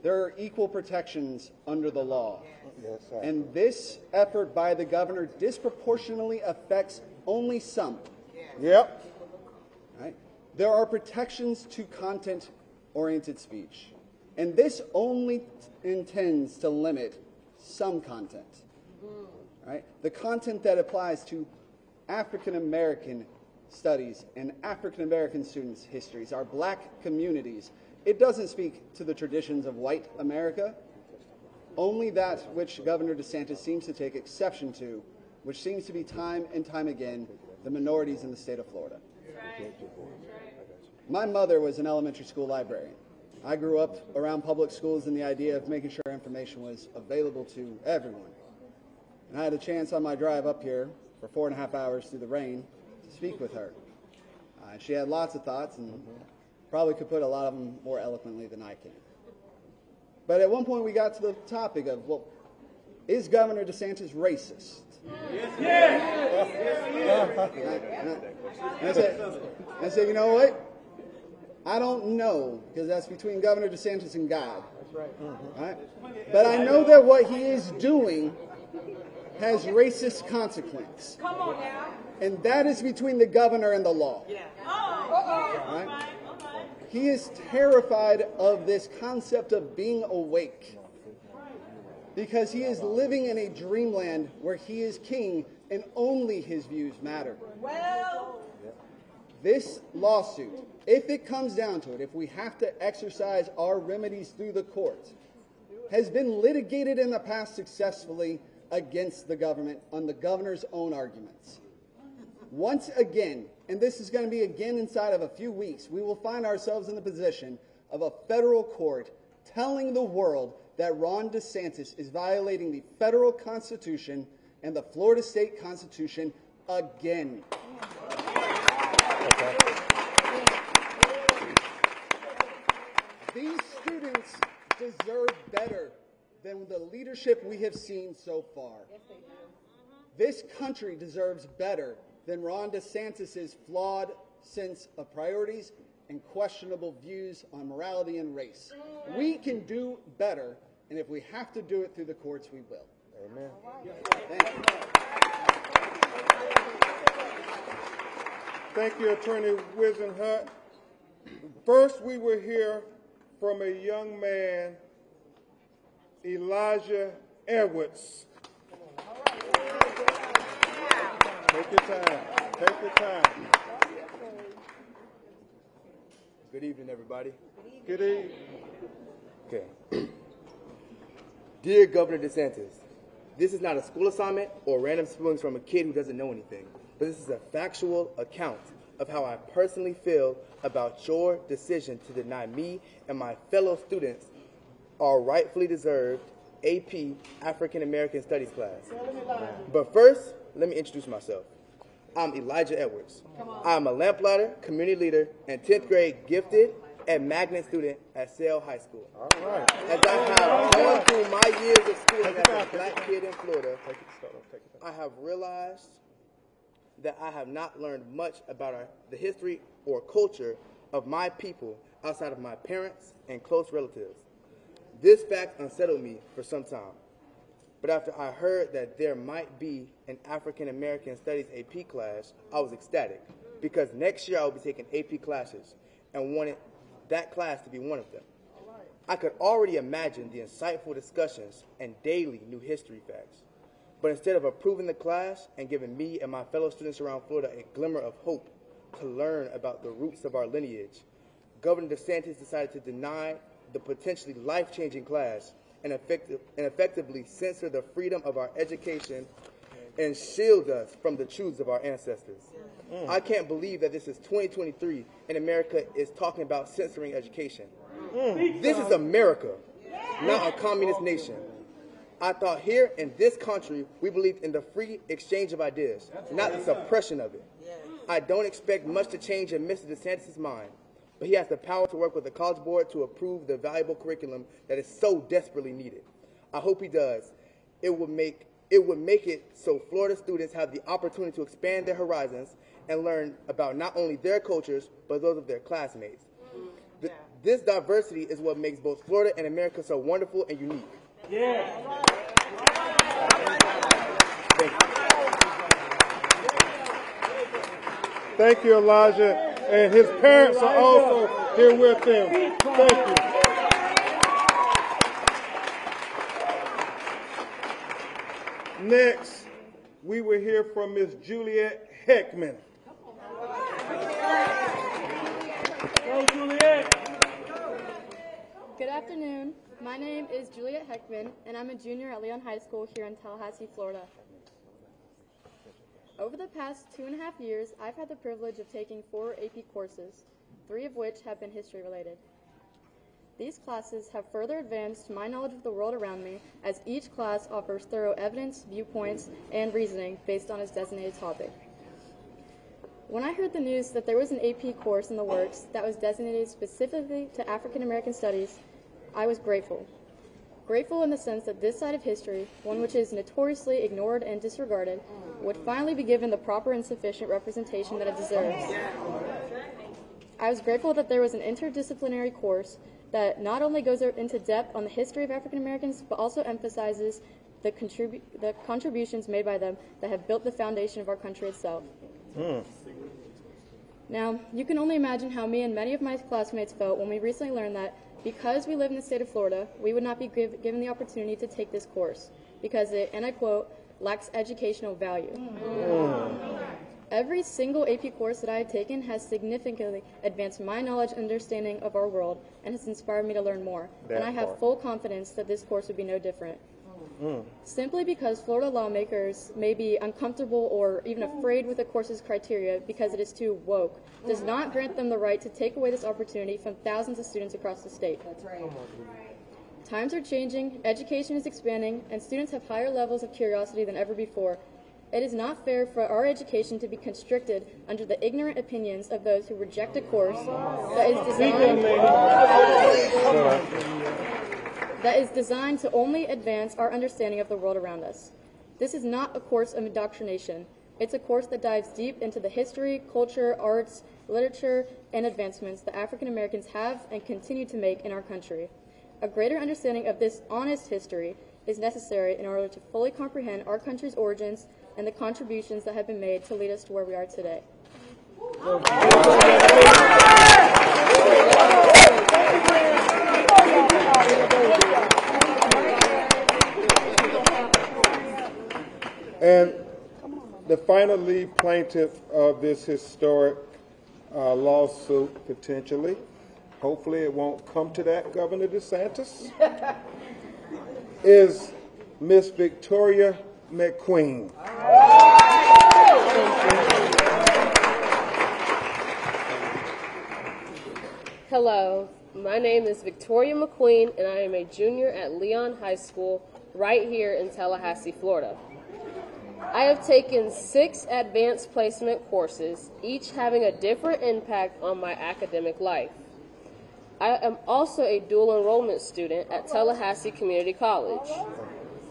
H: There are equal protections under the law.
G: Yes, sir.
H: And this effort by the governor disproportionately affects only some.
G: Yep.
H: Right? There are protections to content-oriented speech. And this only intends to limit some content. Right? The content that applies to African American studies and African American students' histories, our black communities. It doesn't speak to the traditions of white America, only that which Governor DeSantis seems to take exception to, which seems to be time and time again the minorities in the state of Florida. My mother was an elementary school librarian. I grew up around public schools and the idea of making sure information was available to everyone. And I had a chance on my drive up here for 4.5 hours through the rain to speak with her. She had lots of thoughts and probably could put a lot of them more eloquently than I can. But at one point we got to the topic of, well, is Governor DeSantis racist? Yes. And I said, you know what? I don't know, because that's between Governor DeSantis and God. That's right. Right? But I know that what he is doing has racist consequence.
B: Come on now.
H: And that is between the governor and the law.
B: Yeah.
H: Right? He is terrified of this concept of being awake. Because he is living in a dreamland where he is king and only his views matter.
B: Well,
H: This lawsuit, if it comes down to it, if we have to exercise our remedies through the courts, has been litigated in the past successfully against the government on the governor's own arguments. Once again, and this is going to be again inside of a few weeks, we will find ourselves in the position of a federal court telling the world that Ron DeSantis is violating the federal Constitution and the Florida State Constitution again. These students deserve better than the leadership we have seen so far. This country deserves better than Ron DeSantis' flawed sense of priorities and questionable views on morality and race. We can do better, and if we have to do it through the courts, we will.
I: Amen.
H: Thank you.
G: Thank you, Attorney Wisenhut. First, we will hear from a young man, Elijah Edwards. Take your time. Take your time.
I: Good evening, everybody.
G: Good evening.
I: Okay. Dear Governor DeSantis, this is not a school assignment or random spillings from a kid who doesn't know anything, but this is a factual account of how I personally feel about your decision to deny me and my fellow students our rightfully deserved AP African American Studies class. But first, let me introduce myself. I'm Elijah Edwards. I'm a lamplighter, community leader, and 10th grade gifted and magnet student at Sale High School.
G: All right.
I: As I have gone through my years of schooling as a black kid in Florida, I have realized that I have not learned much about the history or culture of my people outside of my parents and close relatives. This fact unsettled me for some time. But after I heard that there might be an African American Studies AP class, I was ecstatic because next year I will be taking AP classes and wanted that class to be one of them. I could already imagine the insightful discussions and daily new history facts. But instead of approving the class and giving me and my fellow students around Florida a glimmer of hope to learn about the roots of our lineage, Governor DeSantis decided to deny the potentially life-changing class and effectively censor the freedom of our education and shield us from the truths of our ancestors. I can't believe that this is 2023 and America is talking about censoring education. This is America, not a communist nation. I thought here in this country we believed in the free exchange of ideas, not the suppression of it. I don't expect much to change in Mr. DeSantis' mind, but he has the power to work with the College Board to approve the valuable curriculum that is so desperately needed. I hope he does. It would make it so Florida students have the opportunity to expand their horizons and learn about not only their cultures, but those of their classmates. This diversity is what makes both Florida and America so wonderful and unique. Yeah.
G: Thank you, Elijah. And his parents are also here with him. Thank you. Next, we will hear from Ms. Juliet Heckman. Go, Juliet.
J: Good afternoon. My name is Juliet Heckman, and I'm a junior at Leon High School here in Tallahassee, Florida. Over the past 2.5 years, I've had the privilege of taking 4 AP courses, 3 of which have been history-related. These classes have further advanced my knowledge of the world around me, as each class offers thorough evidence, viewpoints, and reasoning based on its designated topic. When I heard the news that there was an AP course in the works that was designated specifically to African American Studies, I was grateful. Grateful in the sense that this side of history, one which is notoriously ignored and disregarded, would finally be given the proper and sufficient representation that it deserves. I was grateful that there was an interdisciplinary course that not only goes into depth on the history of African Americans, but also emphasizes the contributions made by them that have built the foundation of our country itself. Now, you can only imagine how me and many of my classmates felt when we recently learned that because we live in the state of Florida, we would not be given the opportunity to take this course because it, and I quote, lacks educational value. Every single AP course that I have taken has significantly advanced my knowledge and understanding of our world and has inspired me to learn more. And I have full confidence that this course would be no different. Simply because Florida lawmakers may be uncomfortable or even afraid with the course's criteria because it is too woke, does not grant them the right to take away this opportunity from thousands of students across the state. That's right. Times are changing, education is expanding, and students have higher levels of curiosity than ever before. It is not fair for our education to be constricted under the ignorant opinions of those who reject a course that is designed that is designed to only advance our understanding of the world around us. This is not a course of indoctrination. It's a course that dives deep into the history, culture, arts, literature, and advancements that African Americans have and continue to make in our country. A greater understanding of this honest history is necessary in order to fully comprehend our country's origins and the contributions that have been made to lead us to where we are today.
G: And the final lead plaintiff of this historic lawsuit, potentially, hopefully it won't come to that, Governor DeSantis, is Miss Victoria McQueen.
K: Hello, my name is Victoria McQueen, and I am a junior at Leon High School right here in Tallahassee, Florida. I have taken 6 advanced placement courses, each having a different impact on my academic life. I am also a dual enrollment student at Tallahassee Community College.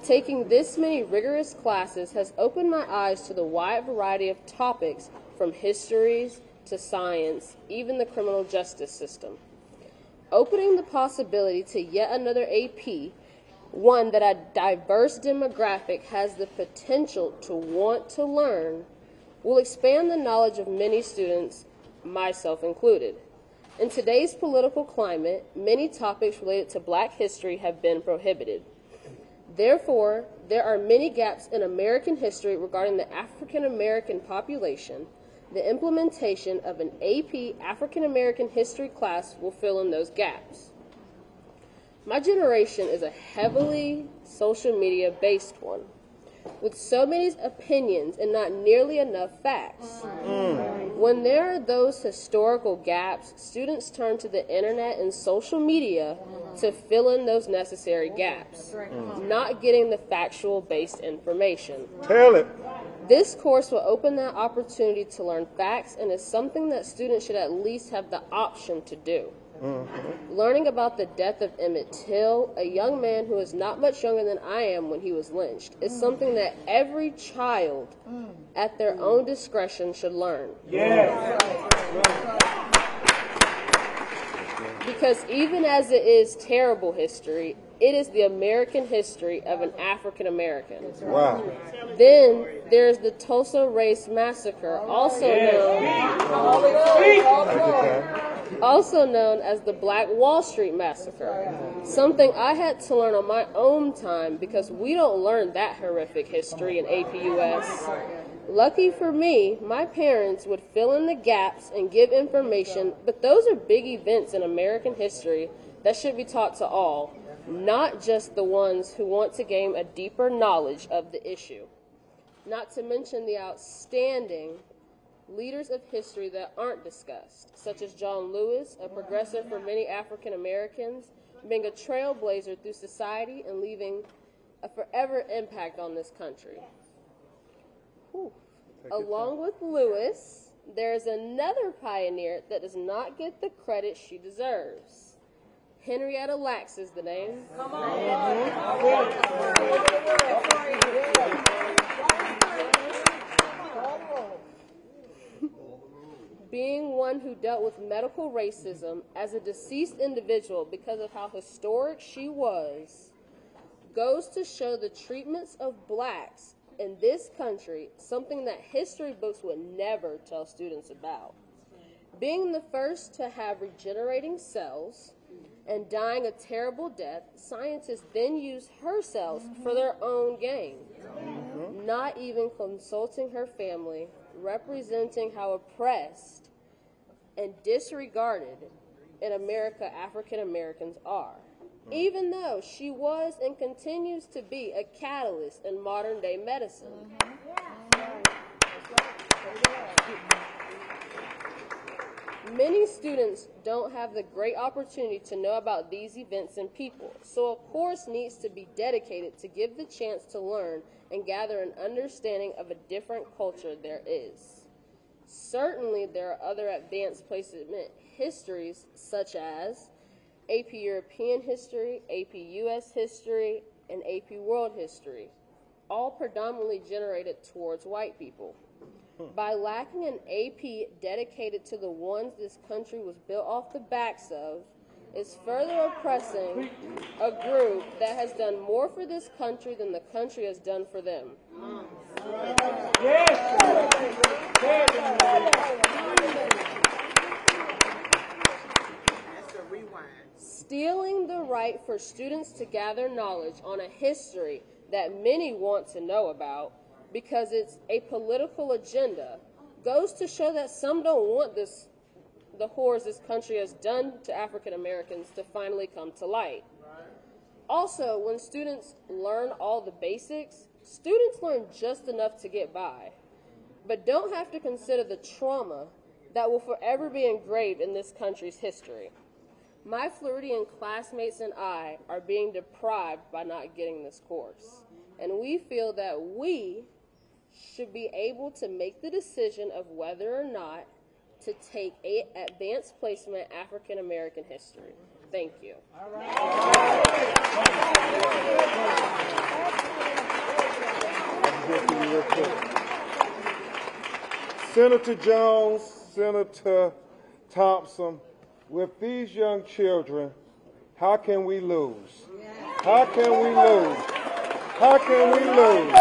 K: Taking this many rigorous classes has opened my eyes to the wide variety of topics from histories to science, even the criminal justice system. Opening the possibility to yet another AP, one that a diverse demographic has the potential to want to learn, will expand the knowledge of many students, myself included. In today's political climate, many topics related to Black history have been prohibited. Therefore, there are many gaps in American history regarding the African American population. The implementation of an AP African American history class will fill in those gaps. My generation is a heavily social media based one, with so many opinions and not nearly enough facts. When there are those historical gaps, students turn to the internet and social media to fill in those necessary gaps, not getting the factual based information.
G: Tell it.
K: This course will open that opportunity to learn facts and is something that students should at least have the option to do. Learning about the death of Emmett Till, a young man who is not much younger than I am when he was lynched, is something that every child at their own discretion should learn.
F: Yes.
K: Because even as it is terrible history, it is the American history of an African American.
G: Wow.
K: Then there's the Tulsa Race Massacre, also known as the Black Wall Street Massacre, something I had to learn on my own time because we don't learn that horrific history in APUS. Lucky for me, my parents would fill in the gaps and give information, but those are big events in American history that should be taught to all, not just the ones who want to gain a deeper knowledge of the issue. Not to mention the outstanding leaders of history that aren't discussed, such as John Lewis, a progressive for many African Americans, being a trailblazer through society and leaving a forever impact on this country. Along with Lewis, there's another pioneer that does not get the credit she deserves. Henrietta Lacks is the name. Come on. Being one who dealt with medical racism as a deceased individual because of how historic she was, goes to show the treatments of blacks in this country, something that history books would never tell students about. Being the first to have regenerating cells and dying a terrible death, scientists then used her cells for their own gain, not even consulting her family, representing how oppressed and disregarded in America African Americans are, even though she was and continues to be a catalyst in modern day medicine. Many students don't have the great opportunity to know about these events and people, so a course needs to be dedicated to give the chance to learn and gather an understanding of a different culture there is. Certainly there are other advanced placement histories, such as AP European History, AP US History, and AP World History, all predominantly generated towards white people. By lacking an AP dedicated to the ones this country was built off the backs of, is further oppressing a group that has done more for this country than the country has done for them. Stealing the right for students to gather knowledge on a history that many want to know about because it's a political agenda goes to show that some don't want the horrors this country has done to African Americans to finally come to light. Also, when students learn all the basics, students learn just enough to get by, but don't have to consider the trauma that will forever be engraved in this country's history. My Floridian classmates and I are being deprived by not getting this course, and we feel that we should be able to make the decision of whether or not to take advanced placement African American history. Thank you. All right.
G: Senator Jones, Senator Thompson, with these young children, how can we lose? How can we lose? How can we lose?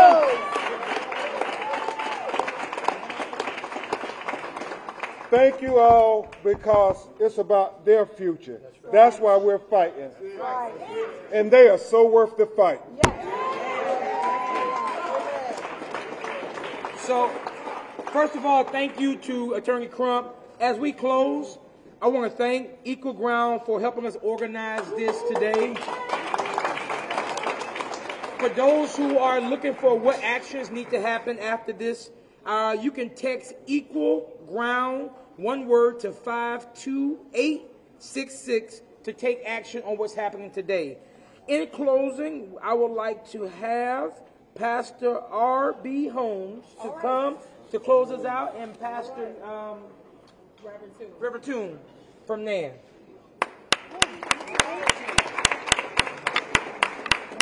G: Thank you all, because it's about their future. That's why we're fighting. And they are so worth the fight.
F: So, first of all, thank you to Attorney Crump. As we close, I want to thank Equal Ground for helping us organize this today. For those who are looking for what actions need to happen after this, you can text Equal Ground, one word, to 52866 to take action on what's happening today. In closing, I would like to have Pastor R.B. Holmes to come to close us out, and Pastor Reverend Toon from there.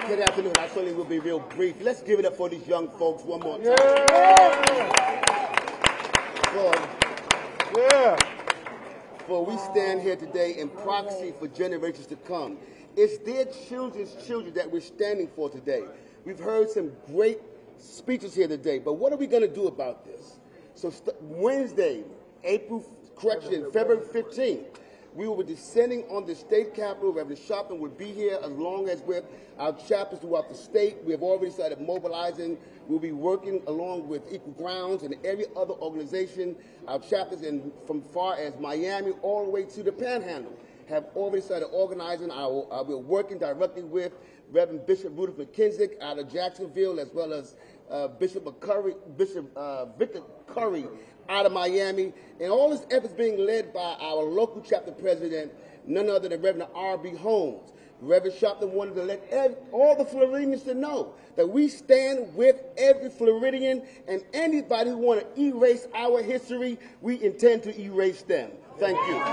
L: Good afternoon. I certainly will be real brief. Let's give it up for these young folks one more time. For we stand here today in proxy for generations to come. It's their children's children that we're standing for today. We've heard some great speeches here today, but what are we going to do about this? So Wednesday, February 15th, we will be descending on the state capitol. Reverend Sharpton will be here, along as with our chapters throughout the state. We have already started mobilizing. We'll be working along with Equal Grounds and every other organization. Our chapters from far as Miami all the way to the Panhandle have already started organizing. We're working directly with Reverend Bishop Rudolph McKenzie out of Jacksonville, as well as Bishop Victor Curry out of Miami. And all this effort is being led by our local chapter president, none other than Reverend R.B. Holmes. Reverend Sharpton wanted to let all the Floridians to know that we stand with every Floridian, and anybody who want to erase our history, we intend to erase them. Thank you.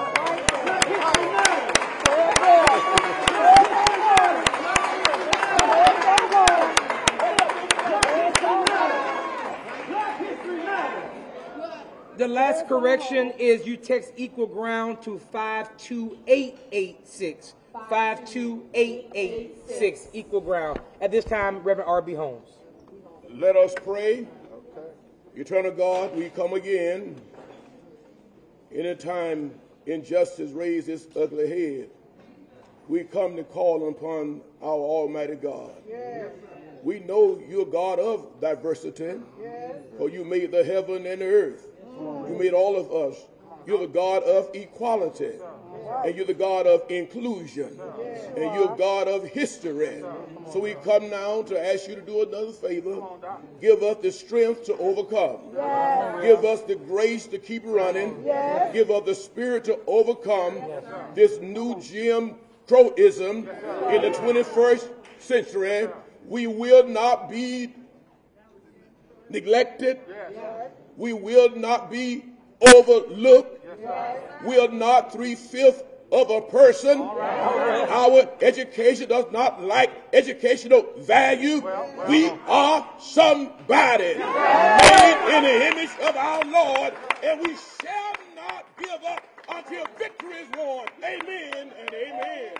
F: The last correction is you text Equal Ground to 52886. 52886, Equal Ground. At this time, Reverend R.B. Holmes.
M: Let us pray. Eternal God, we come again. Anytime injustice raises its ugly head, we come to call upon our Almighty God. Yes. We know you're God of diversity, for you made the heaven and the earth. You made all of us. You're the God of equality, and you're the God of inclusion, and you're God of history. So we come now to ask you to do another favor. Give us the strength to overcome. Give us the grace to keep running. Give us the spirit to overcome this new Jim Crowism in the 21st century. We will not be neglected. We will not be overlooked. We are not 3/5 of a person. Our education does not lack educational value. We are somebody made in the image of our Lord, and we shall not give up until victory is won. Amen and amen.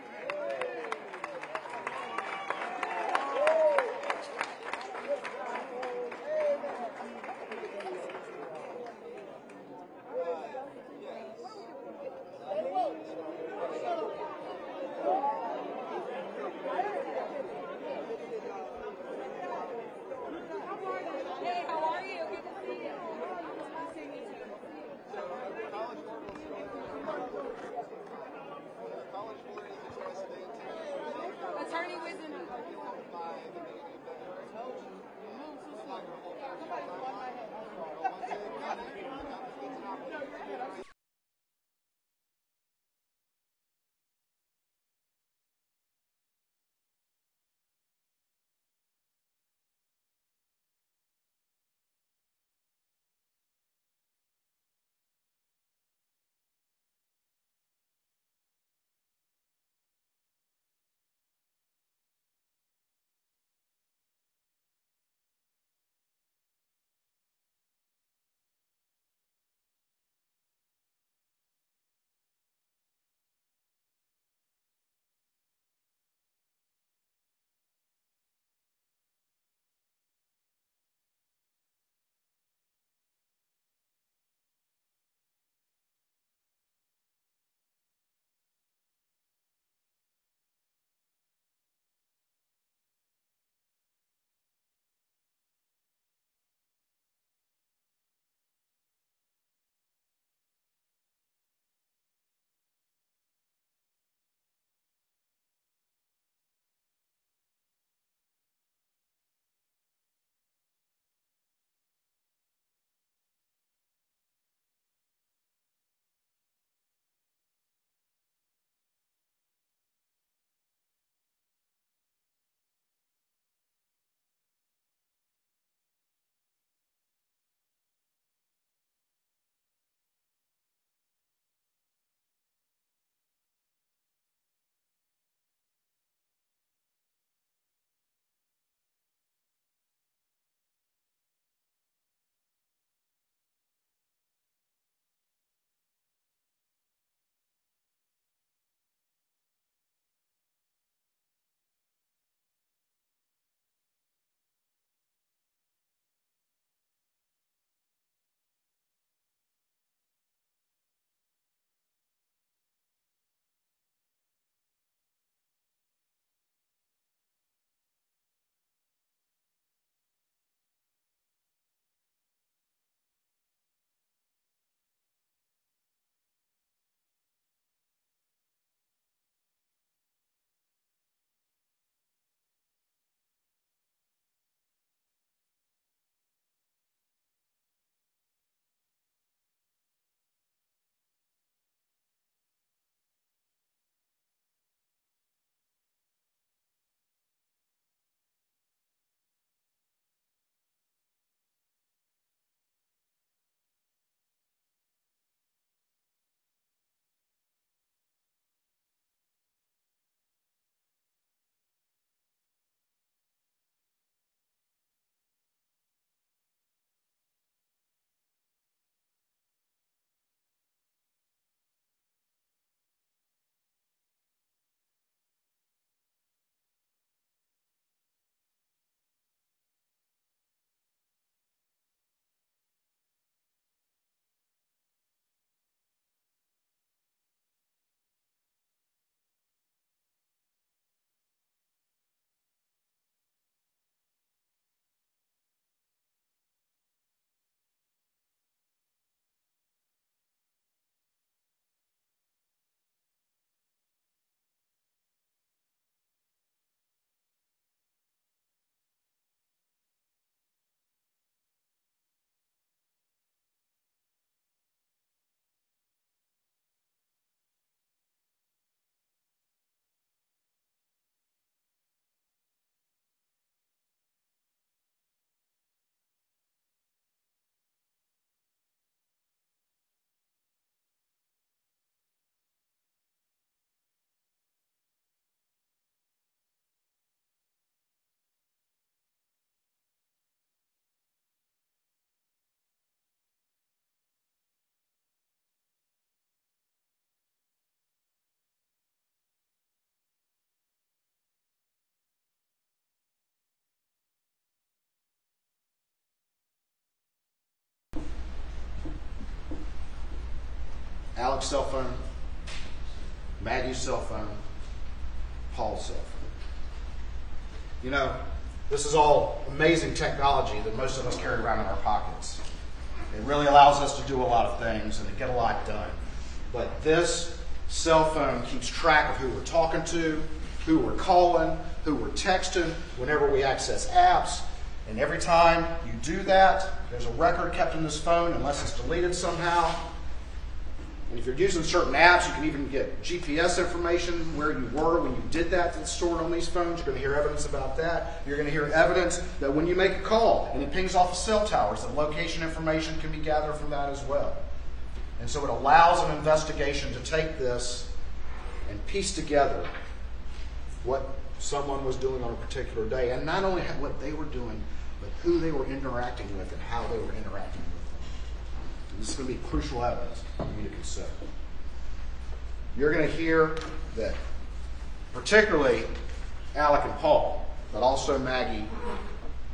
N: Alex's cell phone, Maggie's cell phone, Paul's cell phone. You know, this is all amazing technology that most of us carry around in our pockets. It really allows us to do a lot of things and to get a lot done. But this cell phone keeps track of who we're talking to, who we're calling, who we're texting, whenever we access apps. And every time you do that, there's a record kept in this phone unless it's deleted somehow. And if you're using certain apps, you can even get GPS information where you were when you did that that's stored on these phones. You're going to hear evidence about that. You're going to hear evidence that when you make a call and it pings off of cell towers, that location information can be gathered from that as well. And so it allows an investigation to take this and piece together what someone was doing on a particular day, and not only what they were doing, but who they were interacting with and how they were interacting with them. And this is going to be crucial evidence for you to consider. You're going to hear that particularly Alec and Paul, but also Maggie,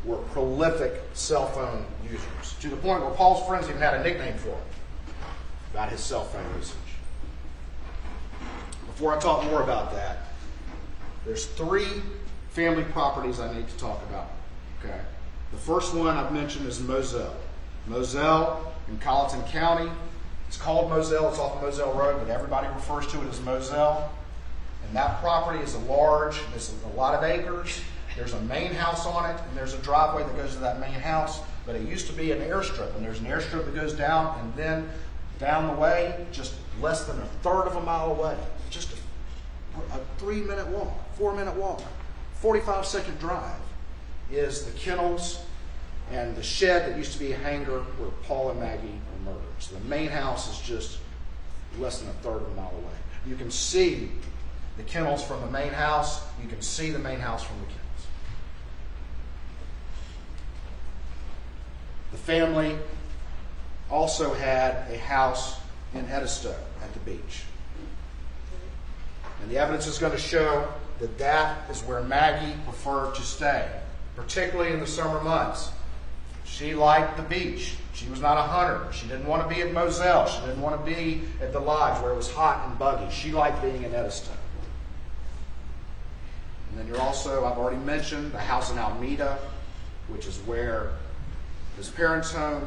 N: were prolific cell phone users, to the point where Paul's friends even had a nickname for him about his cell phone usage. Before I talk more about that, there's 3 family properties I need to talk about. Okay, the first one I've mentioned is Moselle. Moselle in Colleton County. It's called Moselle. It's off Moselle Road, but everybody refers to it as Moselle. And that property is it's a lot of acres. There's a main house on it, and there's a driveway that goes to that main house. But it used to be an airstrip, and there's an airstrip that goes down, and then down the way, just less than a third of a mile away, just a 3-minute walk, 4-minute walk, 45-second drive, is the kennels and the shed that used to be a hangar where Paul and Maggie were murdered. So the main house is just less than a third of a mile away. You can see the kennels from the main house. You can see the main house from the kennels. The family also had a house in Edisto at the beach. And the evidence is going to show that that is where Maggie preferred to stay, particularly in the summer months. She liked the beach. She was not a hunter. She didn't want to be at Moselle. She didn't want to be at the lodge where it was hot and buggy. She liked being in Edisto. And then you're also, I've already mentioned, the house in Alameda, which is where his parents' home.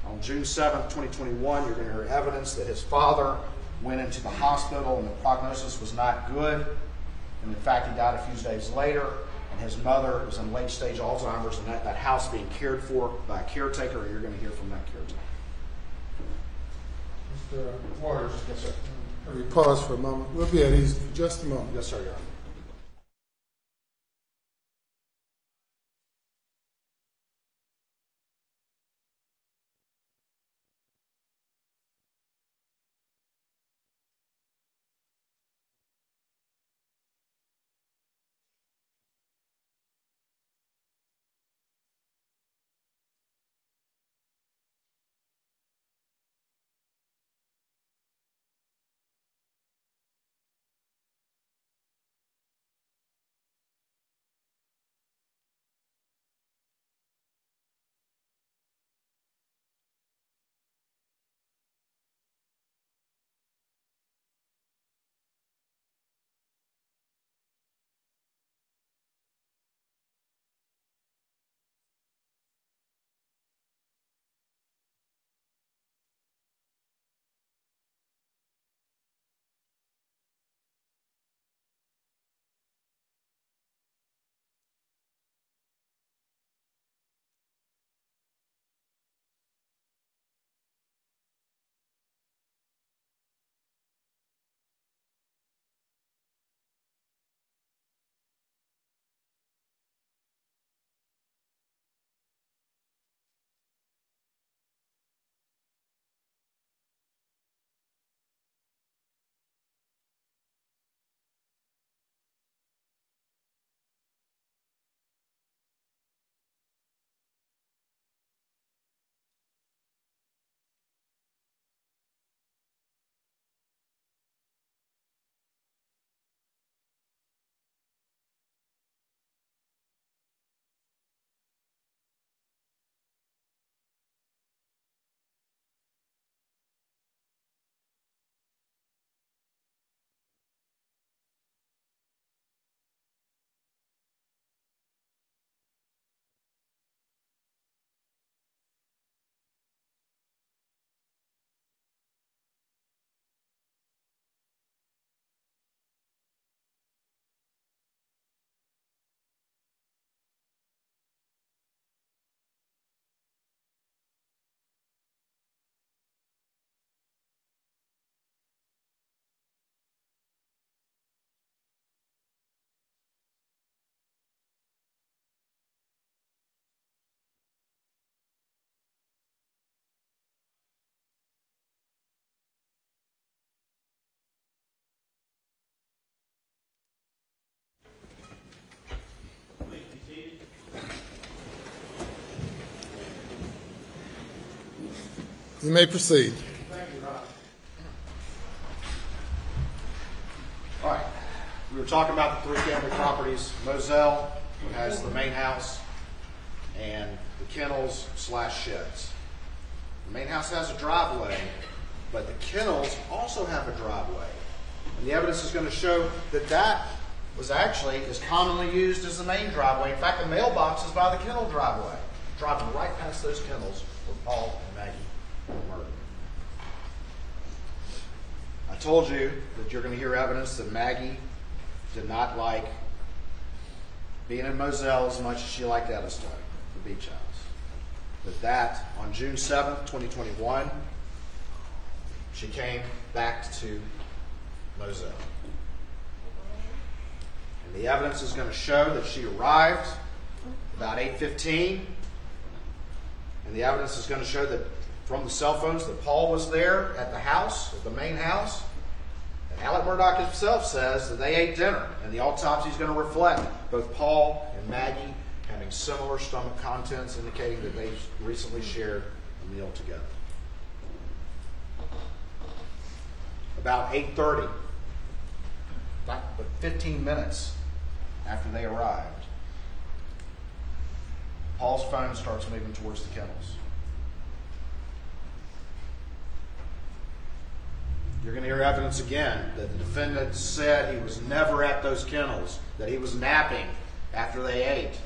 N: On June 7th, 2021, you're going to hear evidence that his father went into the hospital and the prognosis was not good. And in fact, he died a few days later. And his mother was in late-stage Alzheimer's, and that house being cared for by a caretaker, and you're going to hear from that caretaker.
O: Mr. Waters.
N: Yes, sir.
O: Let me pause for a moment. We'll be at ease for just a moment.
N: Yes, sir, Your Honor.
O: You may proceed.
N: All right. We were talking about the three-family properties. Moselle has the main house and the kennels / sheds. The main house has a driveway, but the kennels also have a driveway. And the evidence is going to show that that was actually as commonly used as the main driveway. In fact, the mailbox is by the kennel driveway. Driving right past those kennels where Paul and Maggie were murdered. I told you that you're going to hear evidence that Maggie did not like being in Moselle as much as she liked Eddystone, the beach house. But that, on June 7th, 2021, she came back to Moselle. And the evidence is going to show that she arrived about 8:15. And the evidence is going to show that from the cell phones that Paul was there at the house, at the main house. And Alec Murdaugh himself says that they ate dinner. And the autopsy is going to reflect both Paul and Maggie having similar stomach contents, indicating that they recently shared a meal together. About 8:30, but 15 minutes after they arrived, Paul's phone starts moving towards the kennels. You're going to hear evidence again that the defendant said he was never at those kennels, that he was napping after they ate,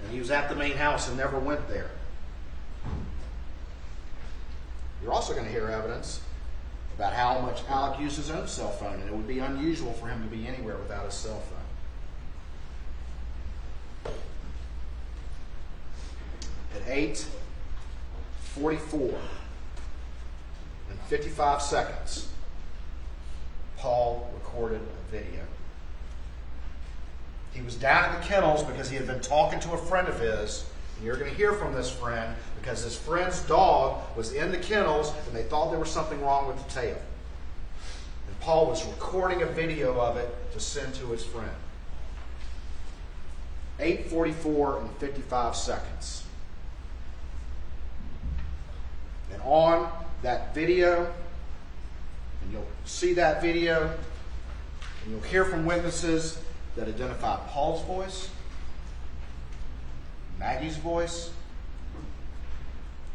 N: and he was at the main house and never went there. You're also going to hear evidence about how much Alec used his own cell phone, and it would be unusual for him to be anywhere without his cell phone. At 8:44 and 55 seconds, Paul recorded a video. He was down at the kennels because he had been talking to a friend of his. And you're going to hear from this friend because his friend's dog was in the kennels and they thought there was something wrong with the tail. And Paul was recording a video of it to send to his friend. 8:44 and 55 seconds. And on that video, and you'll see that video, and you'll hear from witnesses that identify Paul's voice, Maggie's voice,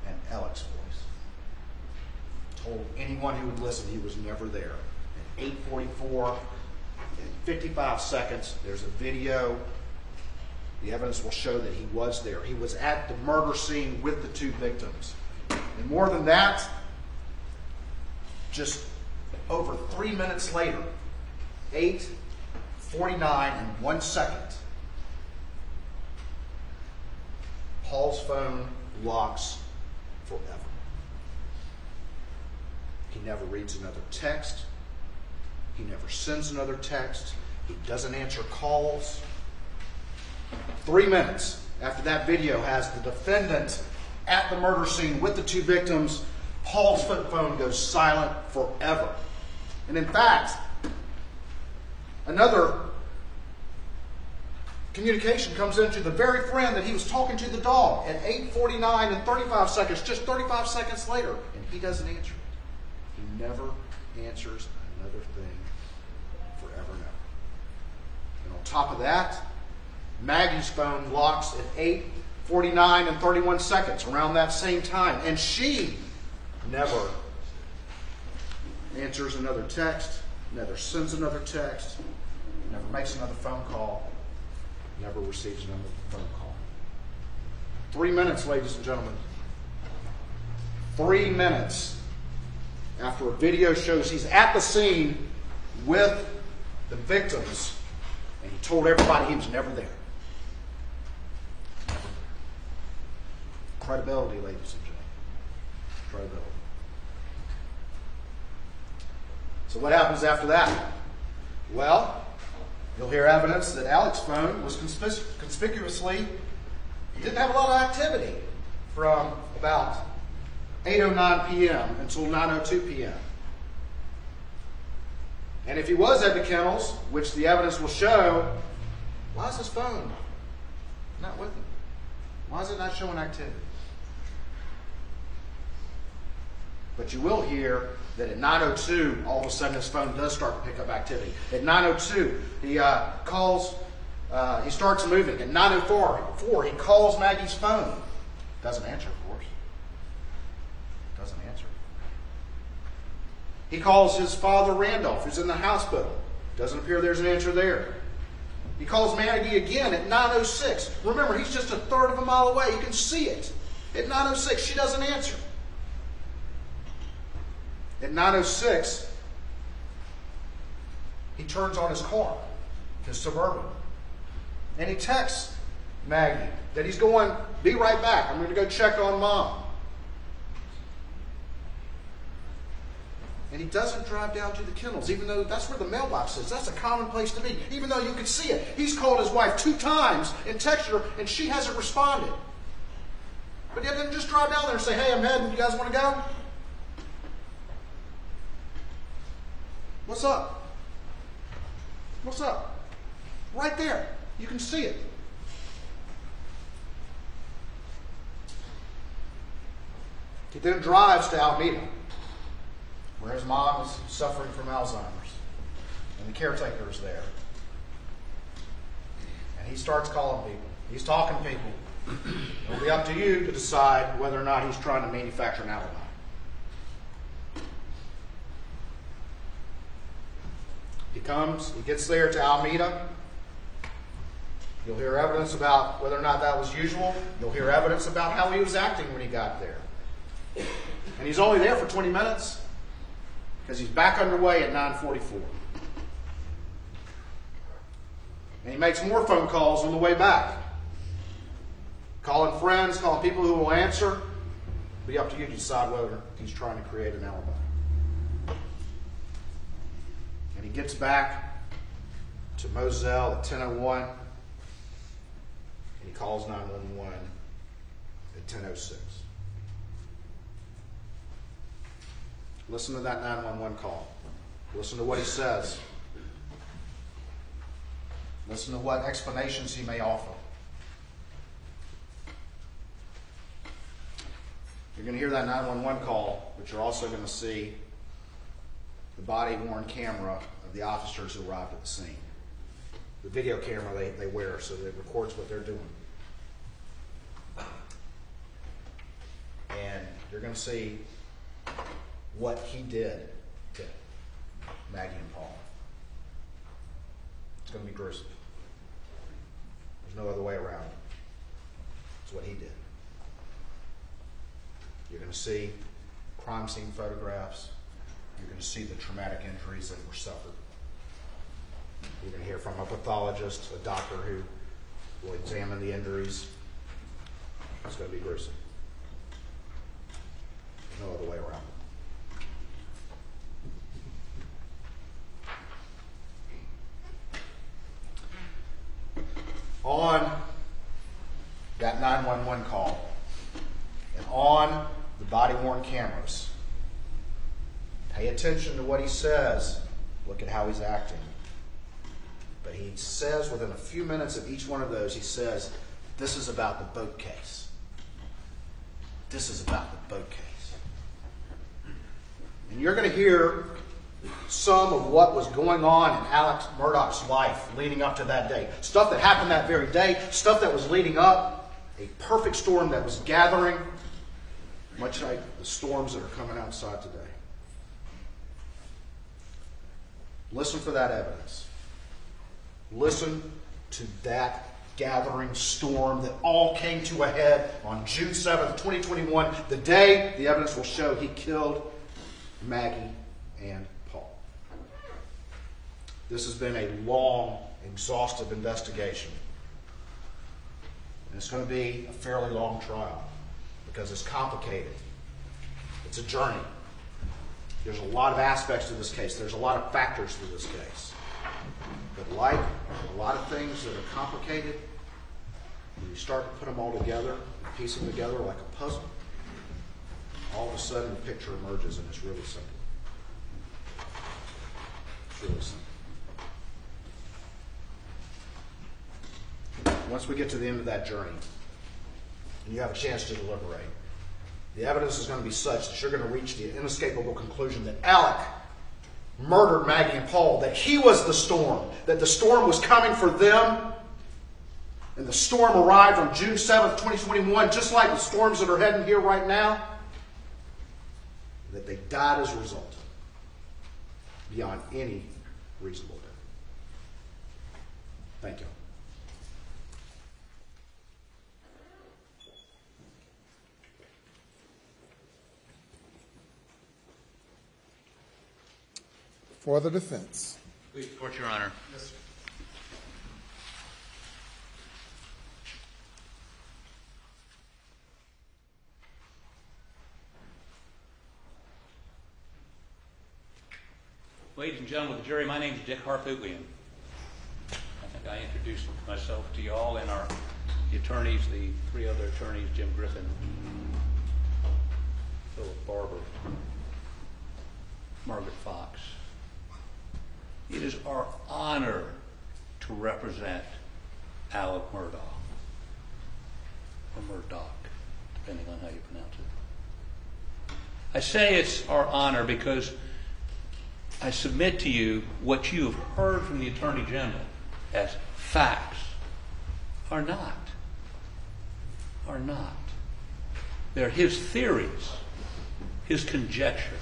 N: and Alec's voice. Told anyone who would listen he was never there. At 8:44 and 55 seconds, there's a video. The evidence will show that he was there. He was at the murder scene with the two victims. And more than that, just over 3 minutes later, 8:49 and 1 second, Paul's phone locks forever. He never reads another text. He never sends another text. He doesn't answer calls. 3 minutes after that video has the defendant at the murder scene with the two victims, Paul's phone goes silent forever. And in fact, another communication comes into the very friend that he was talking to, the dog, at 8:49 and 35 seconds, just 35 seconds later, and he doesn't answer it. He never answers another thing forever and ever. And on top of that, Maggie's phone locks at 8:49 and 31 seconds, around that same time, and she never answers another text, never sends another text, never makes another phone call, never receives another phone call. 3 minutes, ladies and gentlemen. 3 minutes after a video shows he's at the scene with the victims, and he told everybody he was never there. Never there. Credibility, ladies and gentlemen. Credibility. So what happens after that? Well, you'll hear evidence that Alec's phone was conspicuously, didn't have a lot of activity from about 8:09 p.m. until 9:02 p.m. And if he was at the kennels, which the evidence will show, why is his phone not with him? Why is it not showing activity? But you will hear that at 9:02, all of a sudden his phone does start to pick up activity. At 9:02, he calls, he starts moving. At 9:04, he calls Maggie's phone. Doesn't answer, of course. Doesn't answer. He calls his father, Randolph, who's in the hospital. Doesn't appear there's an answer there. He calls Maggie again at 9:06. Remember, he's just a third of a mile away. You can see it. At 9:06, she doesn't answer. At 9:06, he turns on his car, his Suburban, and he texts Maggie that he's going, be right back. I'm going to go check on Mom. And he doesn't drive down to the kennels, even though that's where the mailbox is. That's a common place to be, even though you could see it. He's called his wife 2 times and texted her, and she hasn't responded. But he didn't just drive down there and say, hey, I'm heading. You guys want to go? What's up? What's up? Right there. You can see it. He then drives to Alameda, where his mom is suffering from Alzheimer's, and the caretaker is there. And he starts calling people. He's talking to people. It'll be up to you to decide whether or not he's trying to manufacture an alibi. He gets there to Alameda. You'll hear evidence about whether or not that was usual. You'll hear evidence about how he was acting when he got there. And he's only there for 20 minutes because he's back underway at 9:44. And he makes more phone calls on the way back. Calling friends, calling people who will answer. It'll be up to you to decide whether he's trying to create an alibi. And he gets back to Moselle at 10:01. And he calls 911 at 10:06. Listen to that 911 call. Listen to what he says. Listen to what explanations he may offer. You're going to hear that 911 call, but you're also going to see the body-worn camera of the officers who arrived at the scene. The video camera they wear so that it records what they're doing. And you're going to see what he did to Maggie and Paul. It's going to be gruesome. There's no other way around it. It's what he did. You're going to see crime scene photographs. You're going to see the traumatic injuries that were suffered. You're going to hear from a pathologist, a doctor who will examine the injuries. It's going to be gruesome. There's no other way around it. On that 911 call and on the body-worn cameras, pay attention to what he says. Look at how he's acting. But he says within a few minutes of each one of those, he says, this is about the boat case. This is about the boat case. And you're going to hear some of what was going on in Alex Murdaugh's life leading up to that day. Stuff that happened that very day, stuff that was leading up, a perfect storm that was gathering, much like the storms that are coming outside today. Listen for that evidence. Listen to that gathering storm that all came to a head on June 7th, 2021, the day the evidence will show he killed Maggie and Paul. This has been a long, exhaustive investigation. And it's going to be a fairly long trial because it's complicated. It's a journey. There's a lot of aspects to this case. There's a lot of factors to this case. But like a lot of things that are complicated, when you start to put them all together, piece them together like a puzzle, all of a sudden the picture emerges and it's really simple. It's really simple. Once we get to the end of that journey, and you have a chance to deliberate, the evidence is going to be such that you're going to reach the inescapable conclusion that Alec murdered Maggie and Paul, that he was the storm, that the storm was coming for them, and the storm arrived on June 7th, 2021, just like the storms that are heading here right now, that they died as a result, beyond any reasonable doubt. Thank you.
O: For the defense.
P: Please report, Your Honor.
O: Yes, sir.
P: Ladies and gentlemen of the jury, my name is Dick Harpootlian. I think I introduced myself to you all and the attorneys, the three other attorneys, Jim Griffin, Philip Barber, Margaret Fox. It is our honor to represent Alec Murdaugh, or Murdoch, depending on how you pronounce it. I say it's our honor because I submit to you what you have heard from the Attorney General as facts are not. They're his theories, his conjecture.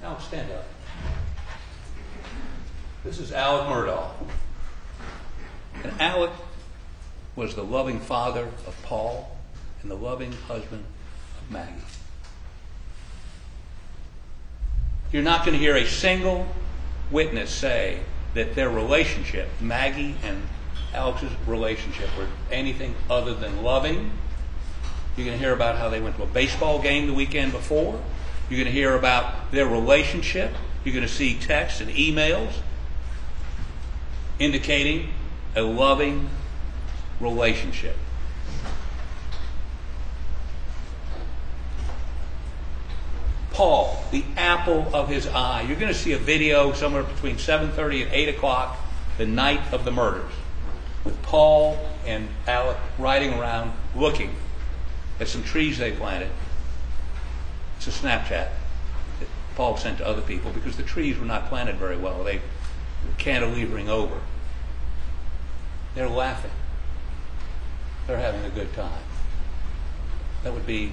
P: Now stand up. This is Alec Murdaugh. And Alec was the loving father of Paul and the loving husband of Maggie. You're not going to hear a single witness say that their relationship, Maggie and Alex's relationship, were anything other than loving. You're going to hear about how they went to a baseball game the weekend before. You're going to hear about their relationship. You're going to see texts and emails indicating a loving relationship. Paul, the apple of his eye. You're going to see a video somewhere between 7:30 and 8 o'clock the night of the murders with Paul and Alec riding around looking at some trees they planted. It's a Snapchat that Paul sent to other people because the trees were not planted very well. They were cantilevering over. They're laughing. They're having a good time. That would be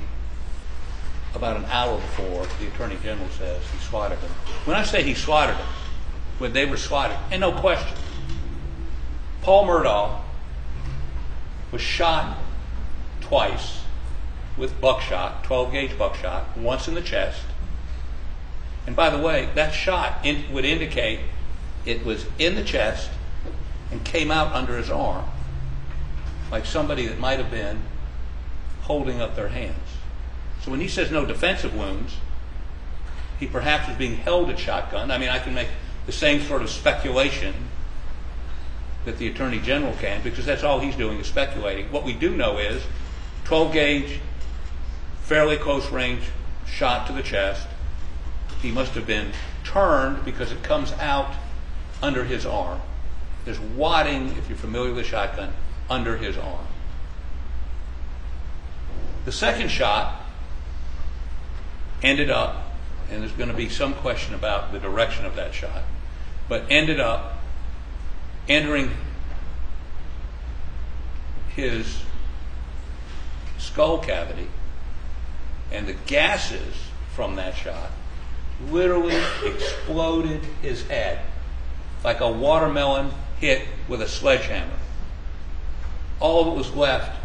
P: about an hour before the Attorney General says he slaughtered them. When I say he slaughtered them, when they were slaughtered, and no question, Paul Murdaugh was shot twice with buckshot, 12-gauge buckshot, once in the chest. And by the way, that shot would indicate it was in the chest and came out under his arm, like somebody that might have been holding up their hands. So when he says no defensive wounds, he perhaps was being held at shotgun. I mean, I can make the same sort of speculation that the Attorney General can, because that's all he's doing is speculating. What we do know is 12-gauge, fairly close range shot to the chest. He must have been turned because it comes out under his arm. There's wadding, if you're familiar with a shotgun, under his arm. The second shot ended up, and there's going to be some question about the direction of that shot, but ended up entering his skull cavity, and the gases from that shot literally exploded his head like a watermelon hit with a sledgehammer. All that was left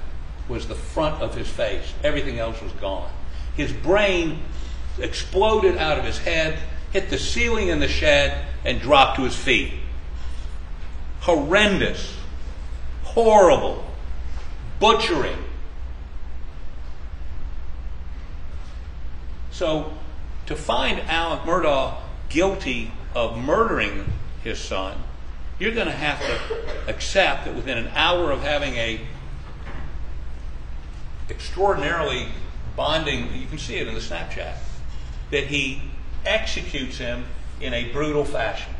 P: was the front of his face. Everything else was gone. His brain exploded out of his head, hit the ceiling in the shed, and dropped to his feet. Horrendous, horrible, butchering. So to find Alec Murdaugh guilty of murdering his son, you're going to have to accept that within an hour of having a extraordinarily bonding, you can see it in the Snapchat, that he executes him in a brutal fashion.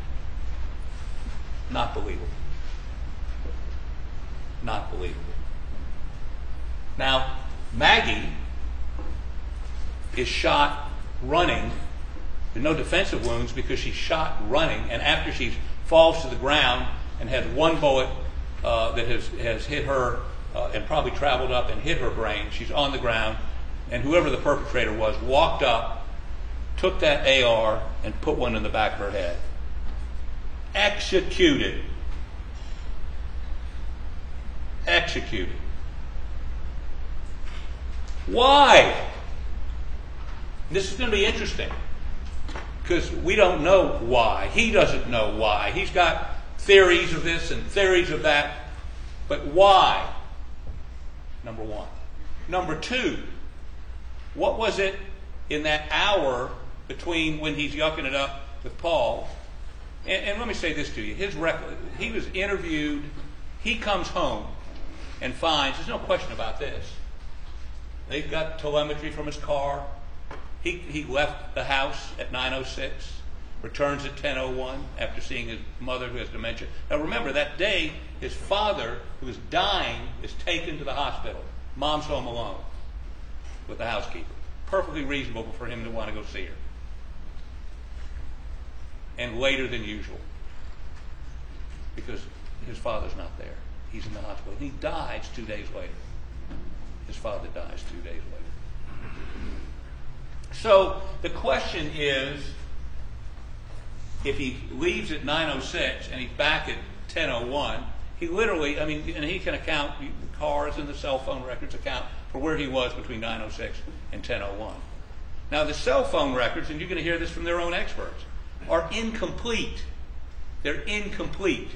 P: Not believable. Not believable. Now, Maggie is shot running. There's no defensive wounds because she's shot running, and after she falls to the ground and has one bullet that has hit her and probably traveled up and hit her brain, she's on the ground, and whoever the perpetrator was walked up, took that AR, and put one in the back of her head. Executed. Executed. Why? This is going to be interesting because we don't know why. He doesn't know why. He's got theories of this and theories of that. But why? Number one. Number two, what was it in that hour between when he's yucking it up with Paul? And let me say this to you. He was interviewed. He comes home and finds, there's no question about this, they've got telemetry from his car. He left the house at 9:06, returns at 10:01 after seeing his mother who has dementia. Now remember, that day, his father, who is dying, is taken to the hospital. Mom's home alone with the housekeeper. Perfectly reasonable for him to want to go see her. And later than usual, because his father's not there. He's in the hospital. He dies 2 days later. His father dies 2 days later. So the question is, if he leaves at 9:06 and he's back at 10:01, he literally, and he can account, the cars and the cell phone records account for where he was between 9:06 and 10:01. Now the cell phone records, and you're going to hear this from their own experts, are incomplete. They're incomplete.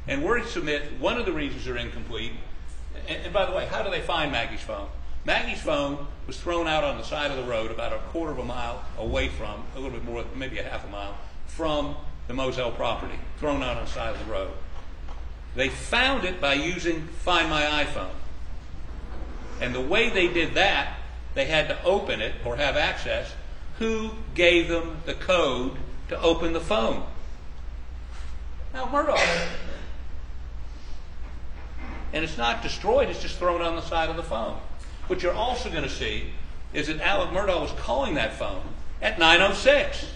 P: And we submit one of the reasons they're incomplete, and by the way, how do they find Maggie's phone? Maggie's phone was thrown out on the side of the road about a quarter of a mile away from, a little bit more, maybe a half a mile, from the Moselle property, thrown out on the side of the road. They found it by using Find My iPhone. And the way they did that, they had to open it or have access. Who gave them the code to open the phone? Al Murdaugh. And it's not destroyed, it's just thrown on the side of the phone. What you're also going to see is that Alec Murdaugh was calling that phone at 9:06.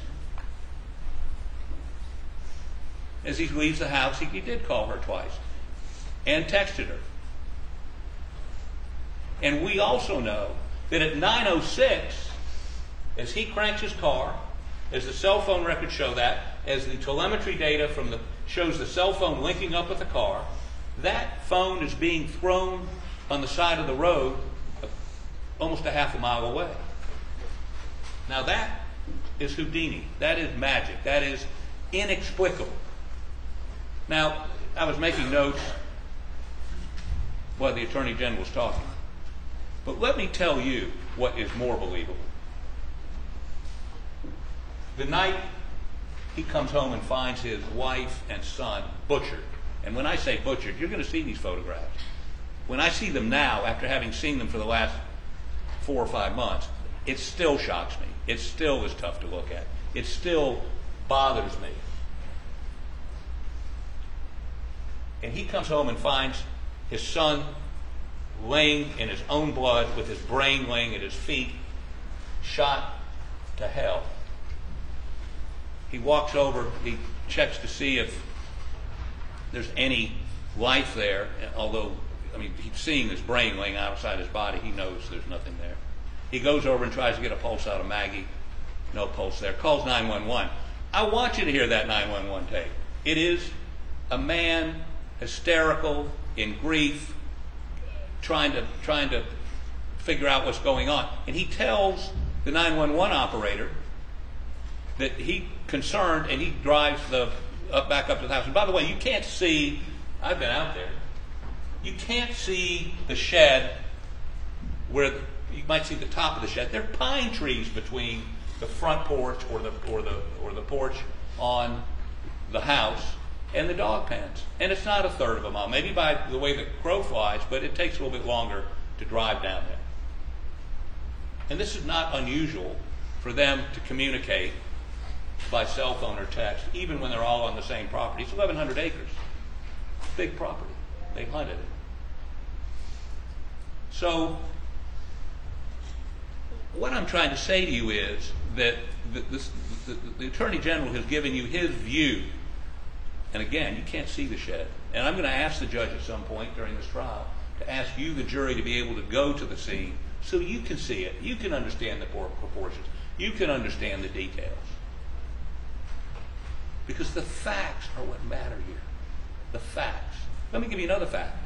P: As he leaves the house, he did call her twice and texted her. And we also know that at 9:06, as he cranks his car, as the cell phone records show that, as the telemetry data shows the cell phone linking up with the car, that phone is being thrown on the side of the road almost a half a mile away. Now that is Houdini. That is magic. That is inexplicable. Now, I was making notes while the Attorney General was talking. But let me tell you what is more believable. The night he comes home and finds his wife and son butchered. And when I say butchered, you're going to see these photographs. When I see them now, after having seen them for the last 4 or 5 months, it still shocks me. It still is tough to look at. It still bothers me. And he comes home and finds his son laying in his own blood with his brain laying at his feet, shot to hell. He walks over, he checks to see if there's any life there, although, he's seeing his brain laying outside his body. He knows there's nothing there. He goes over and tries to get a pulse out of Maggie. No pulse there. Calls 911. I want you to hear that 911 tape. It is a man hysterical, in grief, trying to figure out what's going on. And he tells the 911 operator that he's concerned, and he drives back up to the house. And by the way, you can't see, I've been out there, you can't see the shed where you might see the top of the shed. There are pine trees between the front porch or the porch on the house and the dog pens. And it's not a third of a mile, maybe by the way the crow flies, but it takes a little bit longer to drive down there. And this is not unusual for them to communicate by cell phone or text, even when they're all on the same property. It's 1,100 acres. Big property. They hunted it. So what I'm trying to say to you is that the Attorney General has given you his view. And again, you can't see the shed. And I'm going to ask the judge at some point during this trial to ask you, the jury, to be able to go to the scene so you can see it. You can understand the proportions. You can understand the details. Because the facts are what matter here. The facts. Let me give you another fact.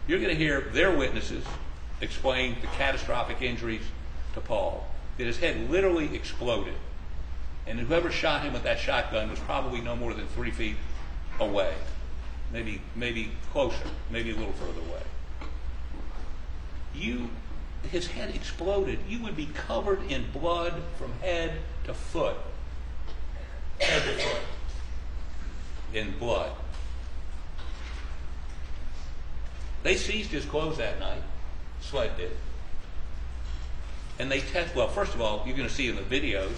P: You're going to hear their witnesses explain the catastrophic injuries to Paul. That his head literally exploded. And whoever shot him with that shotgun was probably no more than 3 feet away. Maybe closer, maybe a little further away. His head exploded. You would be covered in blood from head to foot. Head to foot. In blood. They seized his clothes that night. SLED did. And they well, first of all, you're going to see in the videos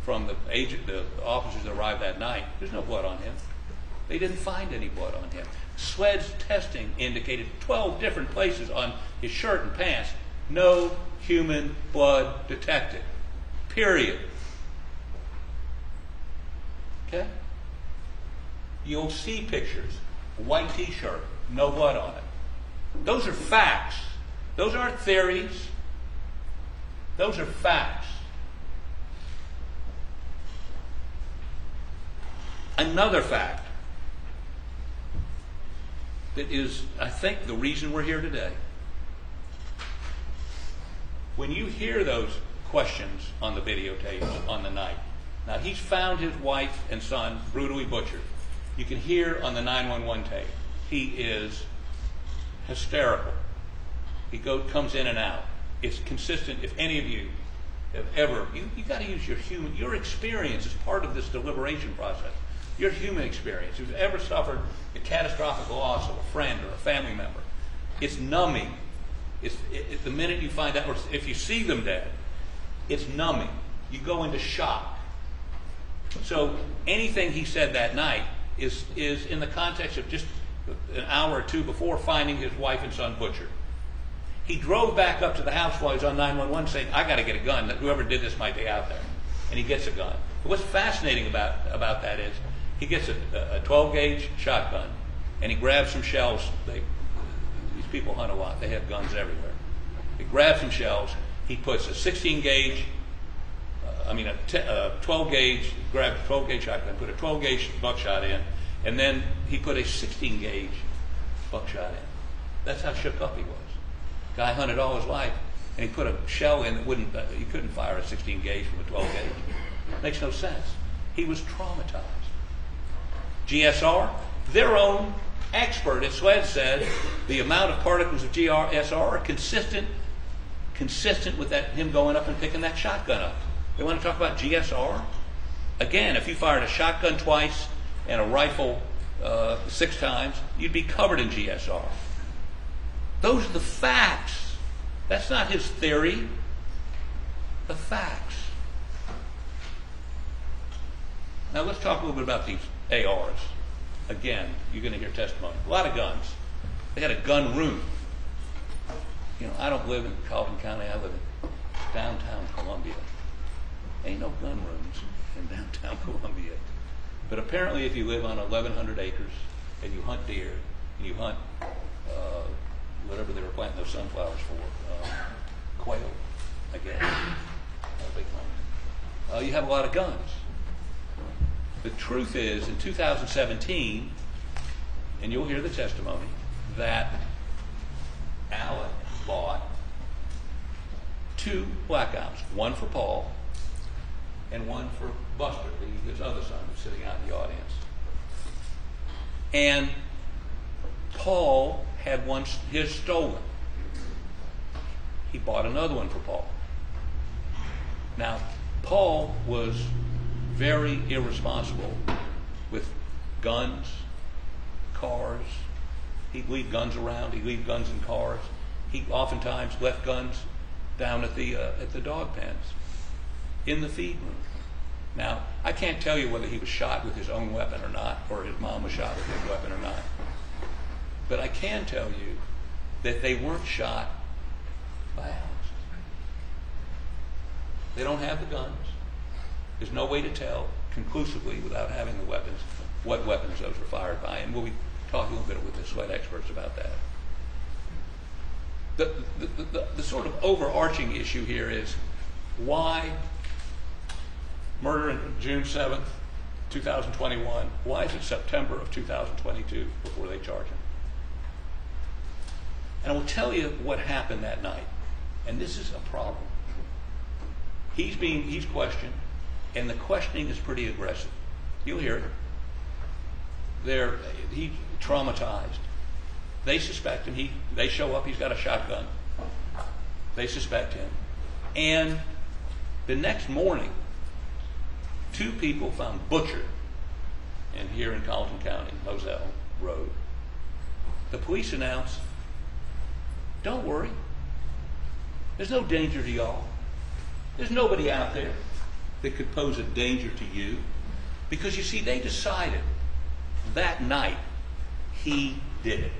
P: from the officers that arrived that night, there's no blood on him. They didn't find any blood on him. SLED's testing indicated 12 different places on his shirt and pants. No human blood detected. Period. Okay? You'll see pictures. White t-shirt, no blood on it. Those are facts. Those aren't theories. Those are facts. Another fact that is, I think, the reason we're here today. When you hear those questions on the videotapes on the night, now he's found his wife and son brutally butchered. You can hear on the 911 tape, he is hysterical. He comes in and out. It's consistent. If any of you have ever, you got to use your experience as part of this deliberation process. Your human experience. If you've ever suffered the catastrophic loss of a friend or a family member, it's numbing. It's the minute you find out, or if you see them dead, it's numbing. You go into shock. So anything he said that night is in the context of just an hour or two before finding his wife and son butchered. He drove back up to the house while he was on 911 saying, I got to get a gun. Whoever did this might be out there. And he gets a gun. But what's fascinating about that is he gets a 12-gauge shotgun, and he grabs some shells. These people hunt a lot. They have guns everywhere. He grabs some shells. He puts a 16-gauge, a 12-gauge, grabbed a 12-gauge shotgun, put a 12-gauge buckshot in, and then he put a 16-gauge buckshot in. That's how shook up he was. Guy hunted all his life, and he put a shell in that he couldn't fire a 16-gauge from a 12-gauge. Makes no sense. He was traumatized. GSR, their own expert at SLED said the amount of particles of GSR are consistent with him going up and picking that shotgun up. They want to talk about GSR? Again, if you fired a shotgun twice and a rifle 6 times, you'd be covered in GSR. Those are the facts. That's not his theory. The facts. Now let's talk a little bit about these ARs. Again, you're going to hear testimony. A lot of guns. They had a gun room. I don't live in Calhoun County. I live in downtown Columbia. Ain't no gun rooms in downtown Columbia. But apparently if you live on 1,100 acres and you hunt deer and you hunt whatever they were planting those sunflowers for, quail, I guess. Not a big hunt. You have a lot of guns. The truth is, in 2017, and you'll hear the testimony, that Alec bought 2 Blackouts, one for Paul and one for Buster, his other son, who's sitting out in the audience. And Paul had his stolen. He bought another one for Paul. Now, Paul was very irresponsible with guns, cars. He'd leave guns around. He'd leave guns in cars. He oftentimes left guns down at the dog pens, in the feed room. Now, I can't tell you whether he was shot with his own weapon or not, or his mom was shot with his weapon or not. But I can tell you that they weren't shot by Alex. They don't have the guns. There's no way to tell conclusively without having the weapons what weapons those were fired by. And we'll be talking a little bit with the SWAT experts about that. The sort of overarching issue here is why murder on June 7th, 2021, why is it September of 2022 before they charge him? And I will tell you what happened that night. And this is a problem. He's questioned, and the questioning is pretty aggressive. You'll hear it. He's traumatized. They suspect him. They show up, he's got a shotgun. They suspect him. And the next morning, 2 people found butchered here in Colleton County, Moselle Road. The police announced, don't worry. There's no danger to y'all. There's nobody out there that could pose a danger to you. Because you see, they decided that night he did it.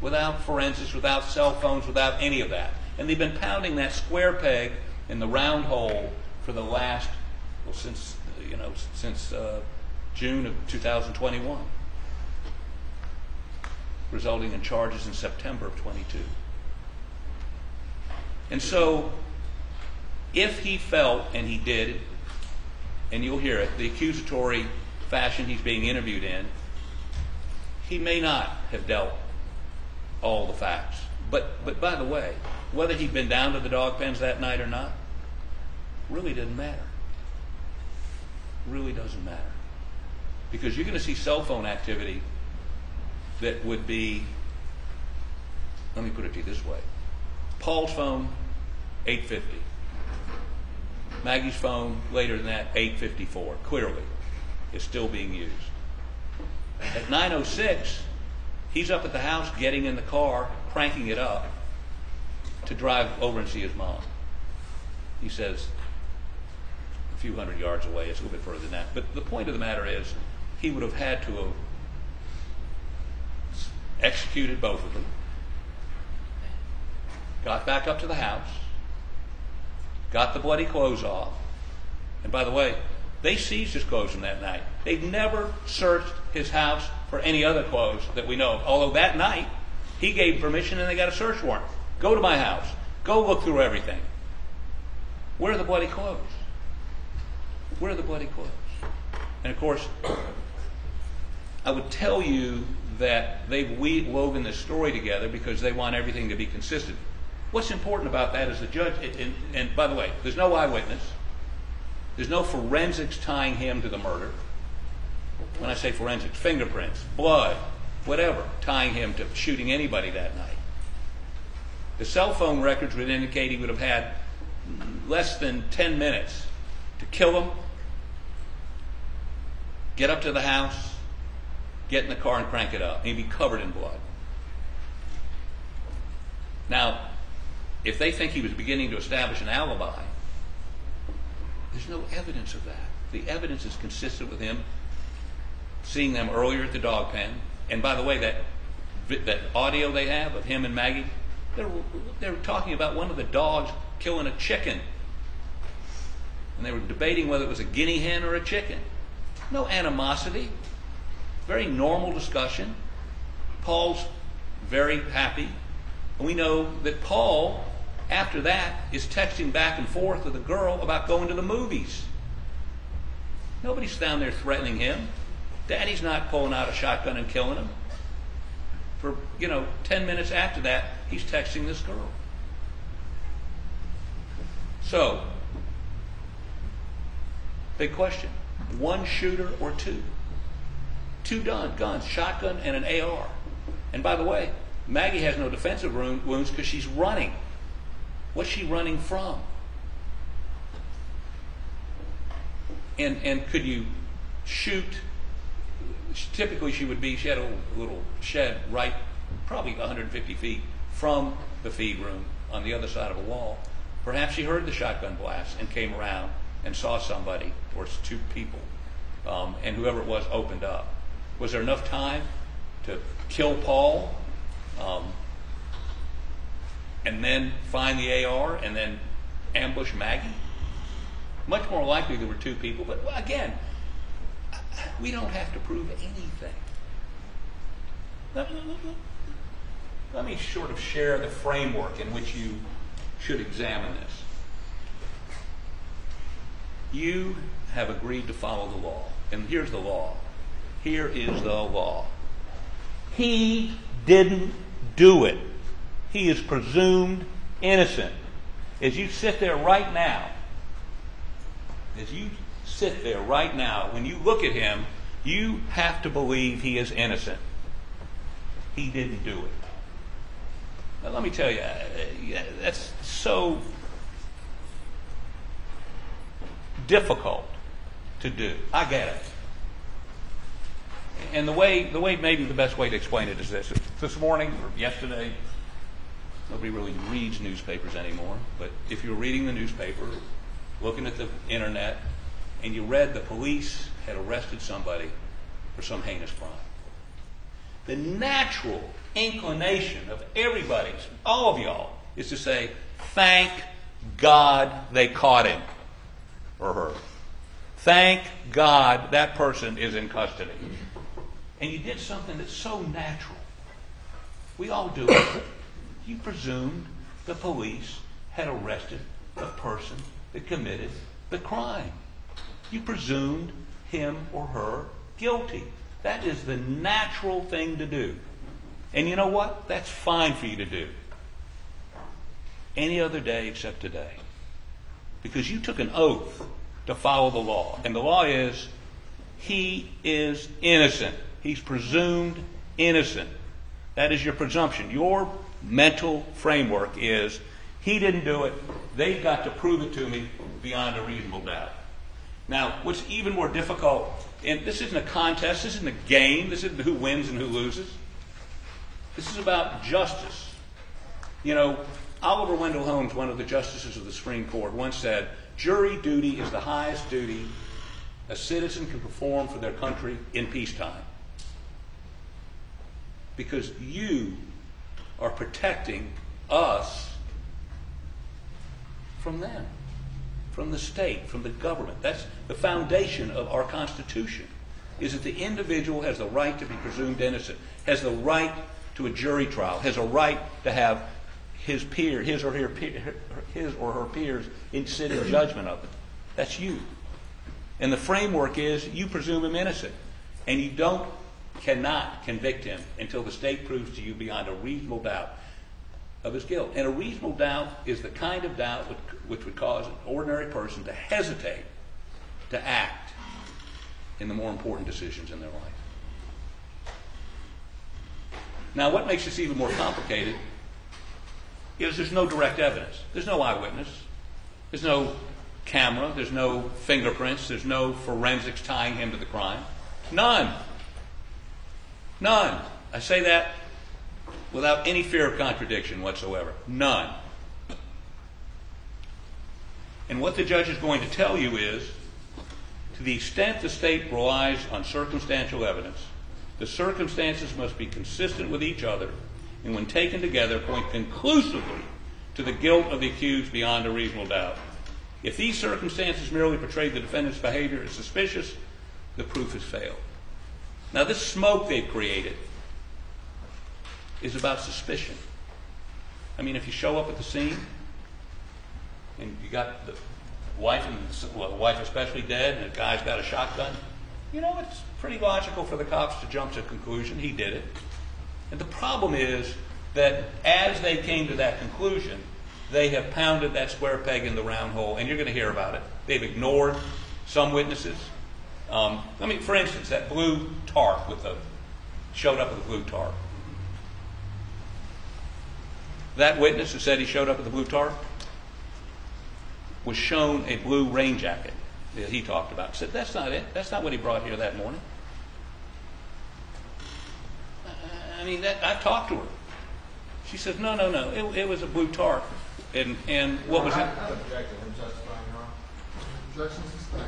P: Without forensics, without cell phones, without any of that. And they've been pounding that square peg in the round hole for the last, since June of 2021, resulting in charges in September of 22. And so, if he felt, and he did, and you'll hear it, the accusatory fashion he's being interviewed in, he may not have dealt all the facts. But by the way, whether he'd been down to the dog pens that night or not, really didn't matter. Really doesn't matter. Because you're going to see cell phone activity that would be, let me put it to you this way. Paul's phone, 8:50. Maggie's phone, later than that, 8:54. Clearly, is still being used. At 9:06, he's up at the house getting in the car, cranking it up to drive over and see his mom. He says a few hundred yards away. It's a little bit further than that. But the point of the matter is, he would have had to have executed both of them, got back up to the house, got the bloody clothes off. And by the way, they seized his clothes from that night. They've never searched his house for any other clothes that we know of. Although that night, he gave permission and they got a search warrant. Go to my house. Go look through everything. Where are the bloody clothes? Where are the bloody clothes? And of course, I would tell you that they've woven this story together because they want everything to be consistent. What's important about that is the judge, and by the way, there's no eyewitness. There's no forensics tying him to the murder. When I say forensics, fingerprints, blood, whatever, tying him to shooting anybody that night. The cell phone records would indicate he would have had less than 10 minutes to kill him, get up to the house, get in the car and crank it up. And he'd be covered in blood. Now, if they think he was beginning to establish an alibi, there's no evidence of that. The evidence is consistent with him seeing them earlier at the dog pen. And by the way, that audio they have of him and Maggie, they were talking about one of the dogs killing a chicken. And they were debating whether it was a guinea hen or a chicken. No animosity. Very normal discussion. Paul's very happy. And we know that Paul, after that, is texting back and forth with a girl about going to the movies. Nobody's down there threatening him. Daddy's not pulling out a shotgun and killing him. For, 10 minutes after that, he's texting this girl. So, big question. One shooter or two? Two guns, shotgun and an AR. And by the way, Maggie has no defensive wounds because she's running. What's she running from? And could you shoot? Typically she had a little shed right, probably 150 feet from the feed room on the other side of a wall. Perhaps she heard the shotgun blast and came around and saw somebody or 2 people, and whoever it was opened up. Was there enough time to kill Paul and then find the AR and then ambush Maggie? Much more likely there were two people, but again, we don't have to prove anything. Let me sort of share the framework in which you should examine this. You have agreed to follow the law, and here's the law. Here is the law. He didn't do it. He is presumed innocent. As you sit there right now, when you look at him, you have to believe he is innocent. He didn't do it. Now, let me tell you, that's so difficult to do. I get it. And the way maybe the best way to explain it is this. This morning or yesterday, nobody really reads newspapers anymore, but if you're reading the newspaper, looking at the internet, and you read the police had arrested somebody for some heinous crime, the natural inclination of everybody, all of y'all, is to say, thank God they caught him or her. Thank God that person is in custody. And you did something that's so natural. We all do it. You presumed the police had arrested the person that committed the crime. You presumed him or her guilty. That is the natural thing to do. And you know what? That's fine for you to do. Any other day except today. Because you took an oath to follow the law. And the law is, he is innocent. He's presumed innocent. That is your presumption. Your mental framework is, he didn't do it. They've got to prove it to me beyond a reasonable doubt. Now, what's even more difficult, and this isn't a contest, this isn't a game, this isn't who wins and who loses. This is about justice. You know, Oliver Wendell Holmes, one of the justices of the Supreme Court, once said, jury duty is the highest duty a citizen can perform for their country in peacetime. Because you are protecting us from them, from the state, from the government. That's the foundation of our Constitution, is that the individual has the right to be presumed innocent, has the right to a jury trial, has a right to have his or her peers sit in judgment of it. That's you. And the framework is you presume him innocent, and you cannot convict him until the state proves to you beyond a reasonable doubt of his guilt. And a reasonable doubt is the kind of doubt which would cause an ordinary person to hesitate to act in the more important decisions in their life. Now, what makes this even more complicated is there's no direct evidence. There's no eyewitness. There's no camera. There's no fingerprints. There's no forensics tying him to the crime. None. None. I say that without any fear of contradiction whatsoever. None. And what the judge is going to tell you is, to the extent the state relies on circumstantial evidence, the circumstances must be consistent with each other, and when taken together, point conclusively to the guilt of the accused beyond a reasonable doubt. If these circumstances merely portray the defendant's behavior as suspicious, the proof has failed. Now, this smoke they've created is about suspicion. I mean, if you show up at the scene and you got the wife, the wife especially dead, and the guy's got a shotgun, you know, it's pretty logical for the cops to jump to a conclusion. He did it. And the problem is that as they came to that conclusion, they have pounded that square peg in the round hole, and you're going to hear about it. They've ignored some witnesses. For instance, that blue tarp showed up with the blue tarp. That witness who said he showed up with the blue tarp was shown a blue rain jacket that he talked about. Said, that's not it. That's not what he brought here that morning. I mean, I've talked to her. She says, no. It was a blue tarp. And what was it?
O: Objection sustained.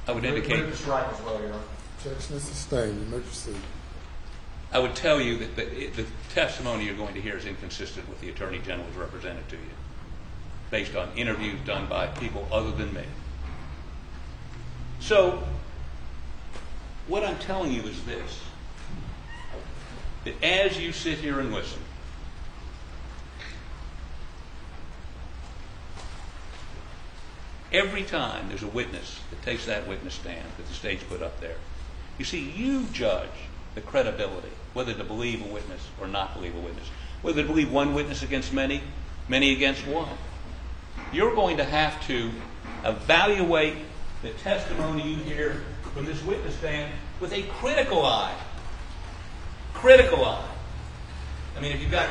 P: I would indicate.
O: Objection is sustained. You may proceed.
P: I would tell you that the testimony you're going to hear is inconsistent with the Attorney General's represented to you. based on interviews done by people other than me. So, what I'm telling you is this, that as you sit here and listen, every time there's a witness that takes that witness stand that the state's put up there, you see, you judge the credibility, whether to believe a witness or not believe a witness, whether to believe one witness against many, many against one. You're going to have to evaluate the testimony you hear from this witness stand with a critical eye. Critical eye. I mean, if you've got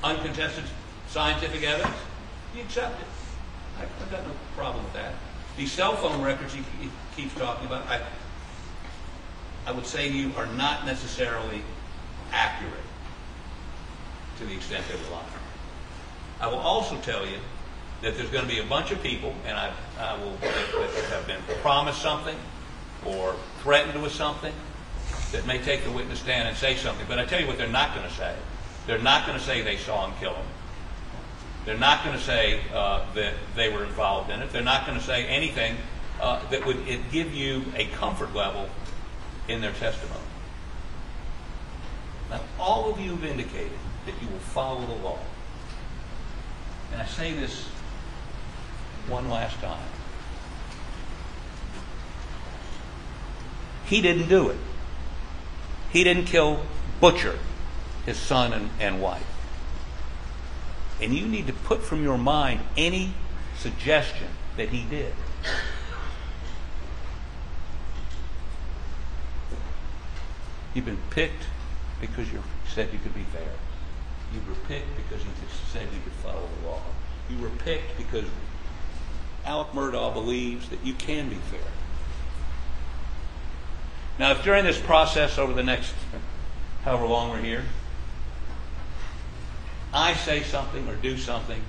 P: uncontested scientific evidence, you accept it. I've got no problem with that. These cell phone records he keeps talking about, I would say to you, are not necessarily accurate to the extent they're reliable. I will also tell you that there's going to be a bunch of people, and I will, that have been promised something or threatened with something, that may take the witness stand and say something. But I tell you what they're not going to say. They're not going to say they saw him kill him. They're not going to say that they were involved in it. They're not going to say anything that would give you a comfort level in their testimony. Now, all of you have indicated that you will follow the law. And I say this one last time. He didn't do it. He didn't butcher his son and wife. And you need to put from your mind any suggestion that he did. You've been picked because you said you could be fair. You were picked because you said you could follow the law. You were picked because Alec Murdaugh believes that you can be fair. Now, if during this process over the next however long we're here, I say something or do something,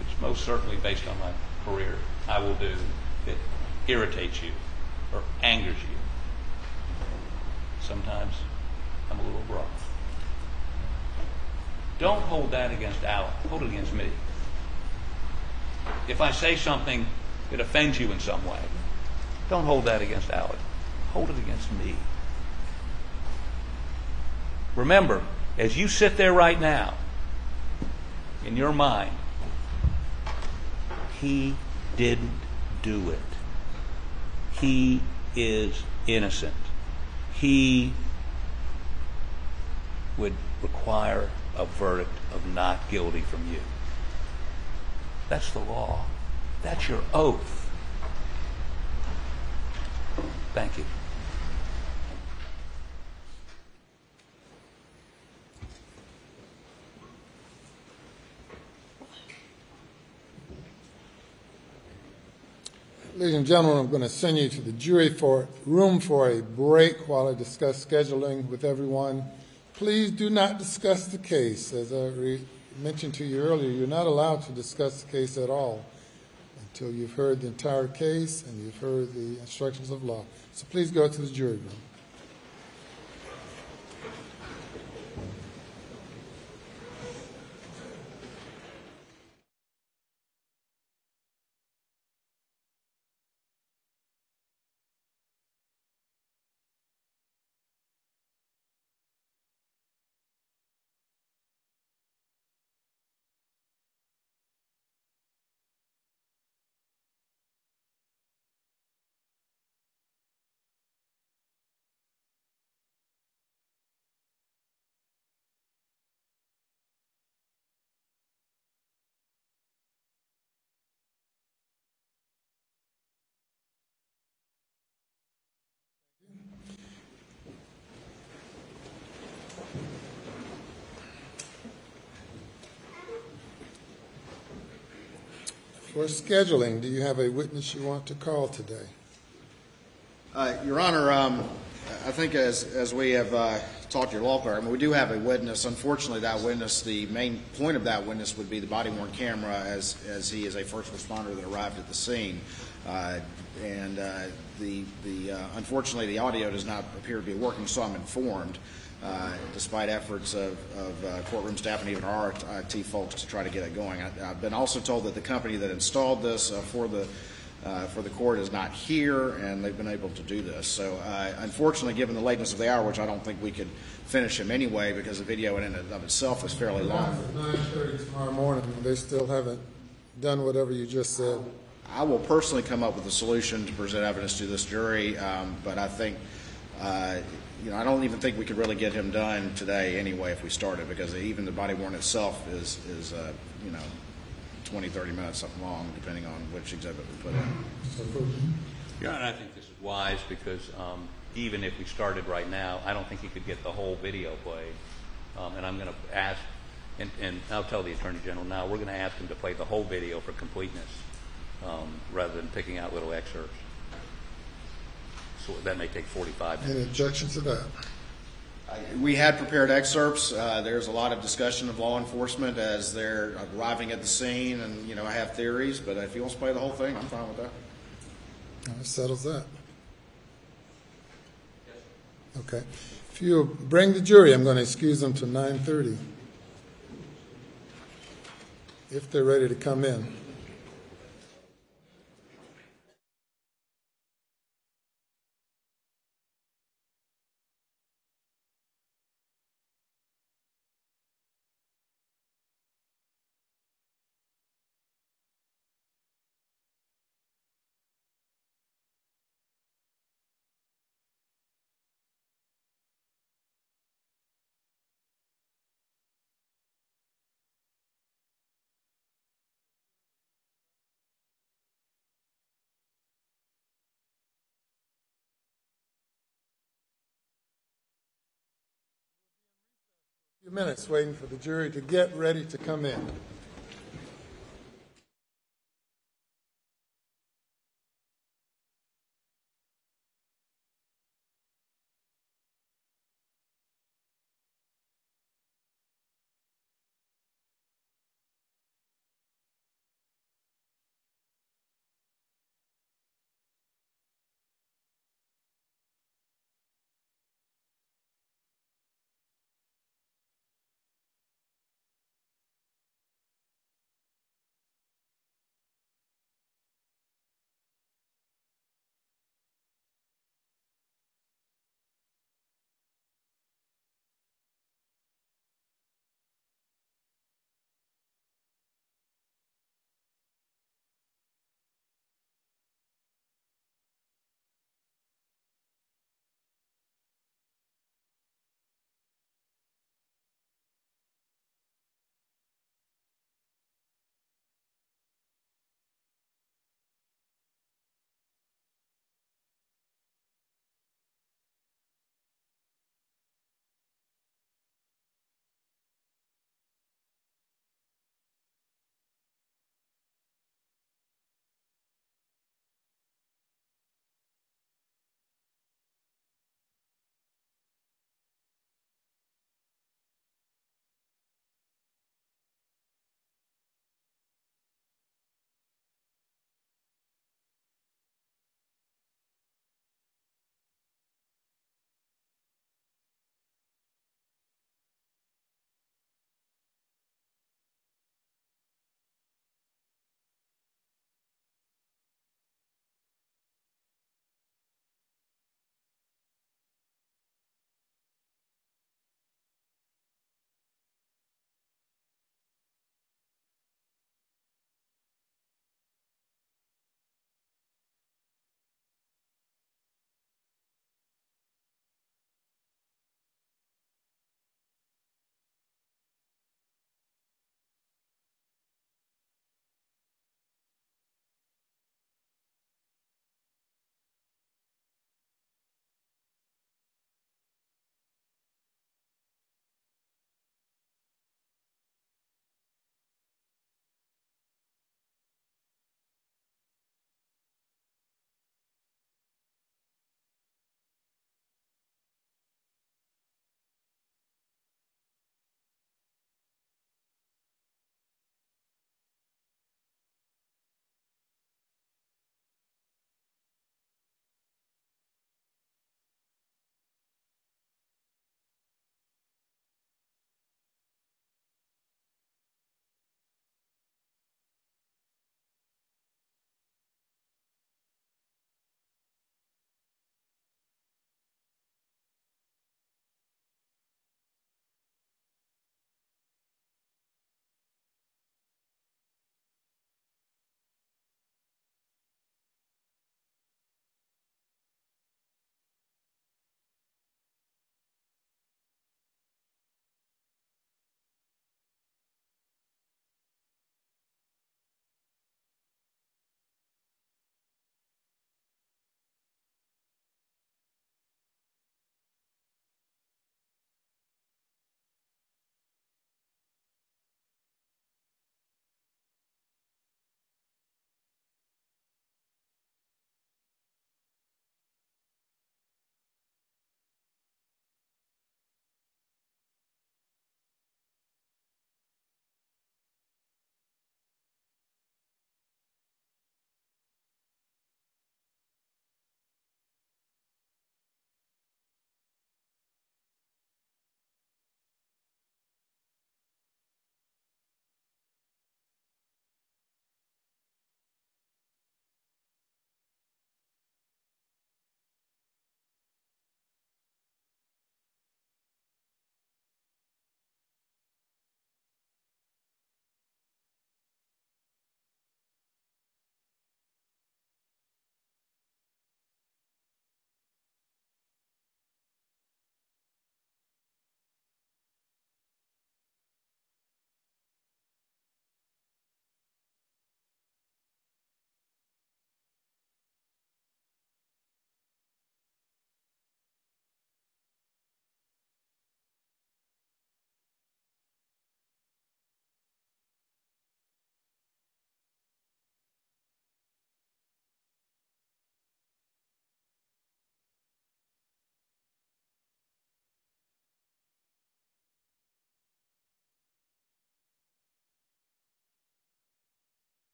P: which most certainly based on my career I will do, that irritates you or angers you, sometimes I'm a little rough. Don't hold that against Alec. Hold it against me. If I say something that offends you in some way, don't hold that against Alec. Hold it against me. Remember, as you sit there right now, in your mind, he didn't do it. He is innocent. He would require a verdict of not guilty from you. That's the law. That's your oath. Thank you.
O: Ladies and gentlemen, I'm going to send you to the jury room for a break while I discuss scheduling with everyone. Please do not discuss the case. As I mentioned to you earlier, you're not allowed to discuss the case at all until you've heard the entire case and you've heard the instructions of law. So please go to the jury room. For scheduling, do you have a witness you want to call today?
N: Your Honor, I think as we have talked to your law firm, we do have a witness. Unfortunately, that witness, the main point of that witness would be the body-worn camera, as he is a first responder that arrived at the scene. Unfortunately, the audio does not appear to be working, so I'm informed. despite efforts of courtroom staff and even our IT folks to try to get it going. I've been also told that the company that installed this for the court is not here, and they've been able to do this. So unfortunately, given the lateness of the hour, which I don't think we could finish him anyway because the video in and of itself is fairly long.
O: 9:30 tomorrow morning, and they still haven't done whatever you just said.
N: I will personally come up with a solution to present evidence to this jury, but I think, I don't even think we could really get him done today anyway if we started, because even the body worn itself is 20, 30 minutes, something long, depending on which exhibit we put in.
P: Yeah, and I think this is wise because even if we started right now, I don't think he could get the whole video played. And I'm going to ask, and I'll tell the Attorney General now, we're going to ask him to play the whole video for completeness rather than picking out little excerpts. So that may take 45 minutes.
O: Any objection to that?
N: We had prepared excerpts. There's a lot of discussion of law enforcement as they're arriving at the scene, and I have theories, but if he wants to play the whole thing, I'm fine with that.
O: That settles that. Okay. If you bring the jury, I'm going to excuse them to 9:30 if they're ready to come in. A few minutes waiting for the jury to get ready to come in.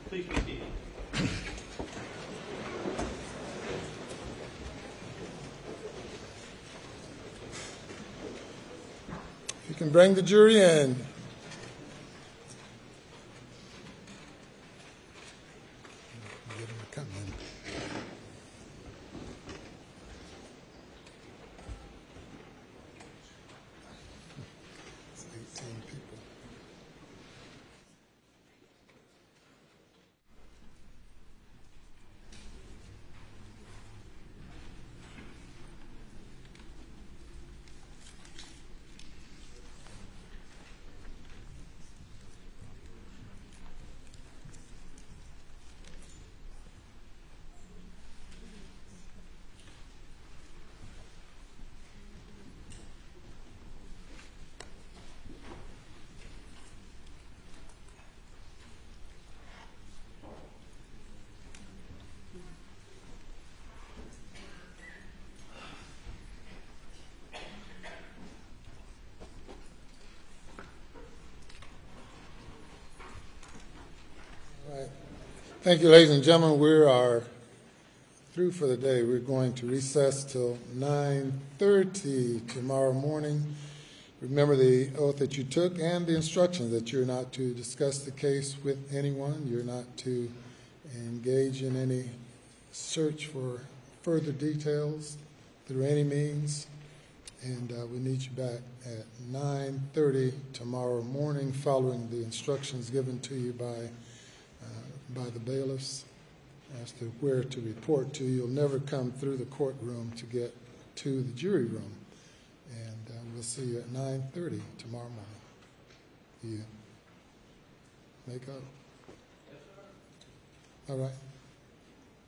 P: Please be seated.
O: You can bring the jury in. Get them to come in. It's 18 people. Thank you, ladies and gentlemen. We are through for the day. We're going to recess till 9:30 tomorrow morning. Remember the oath that you took and the instructions that you're not to discuss the case with anyone. You're not to engage in any search for further details through any means. And we need you back at 9:30 tomorrow morning following the instructions given to you by the bailiffs as to where to report to. You'll never come through the courtroom to get to the jury room. And we'll see you at 9:30 tomorrow morning. You make up? All right.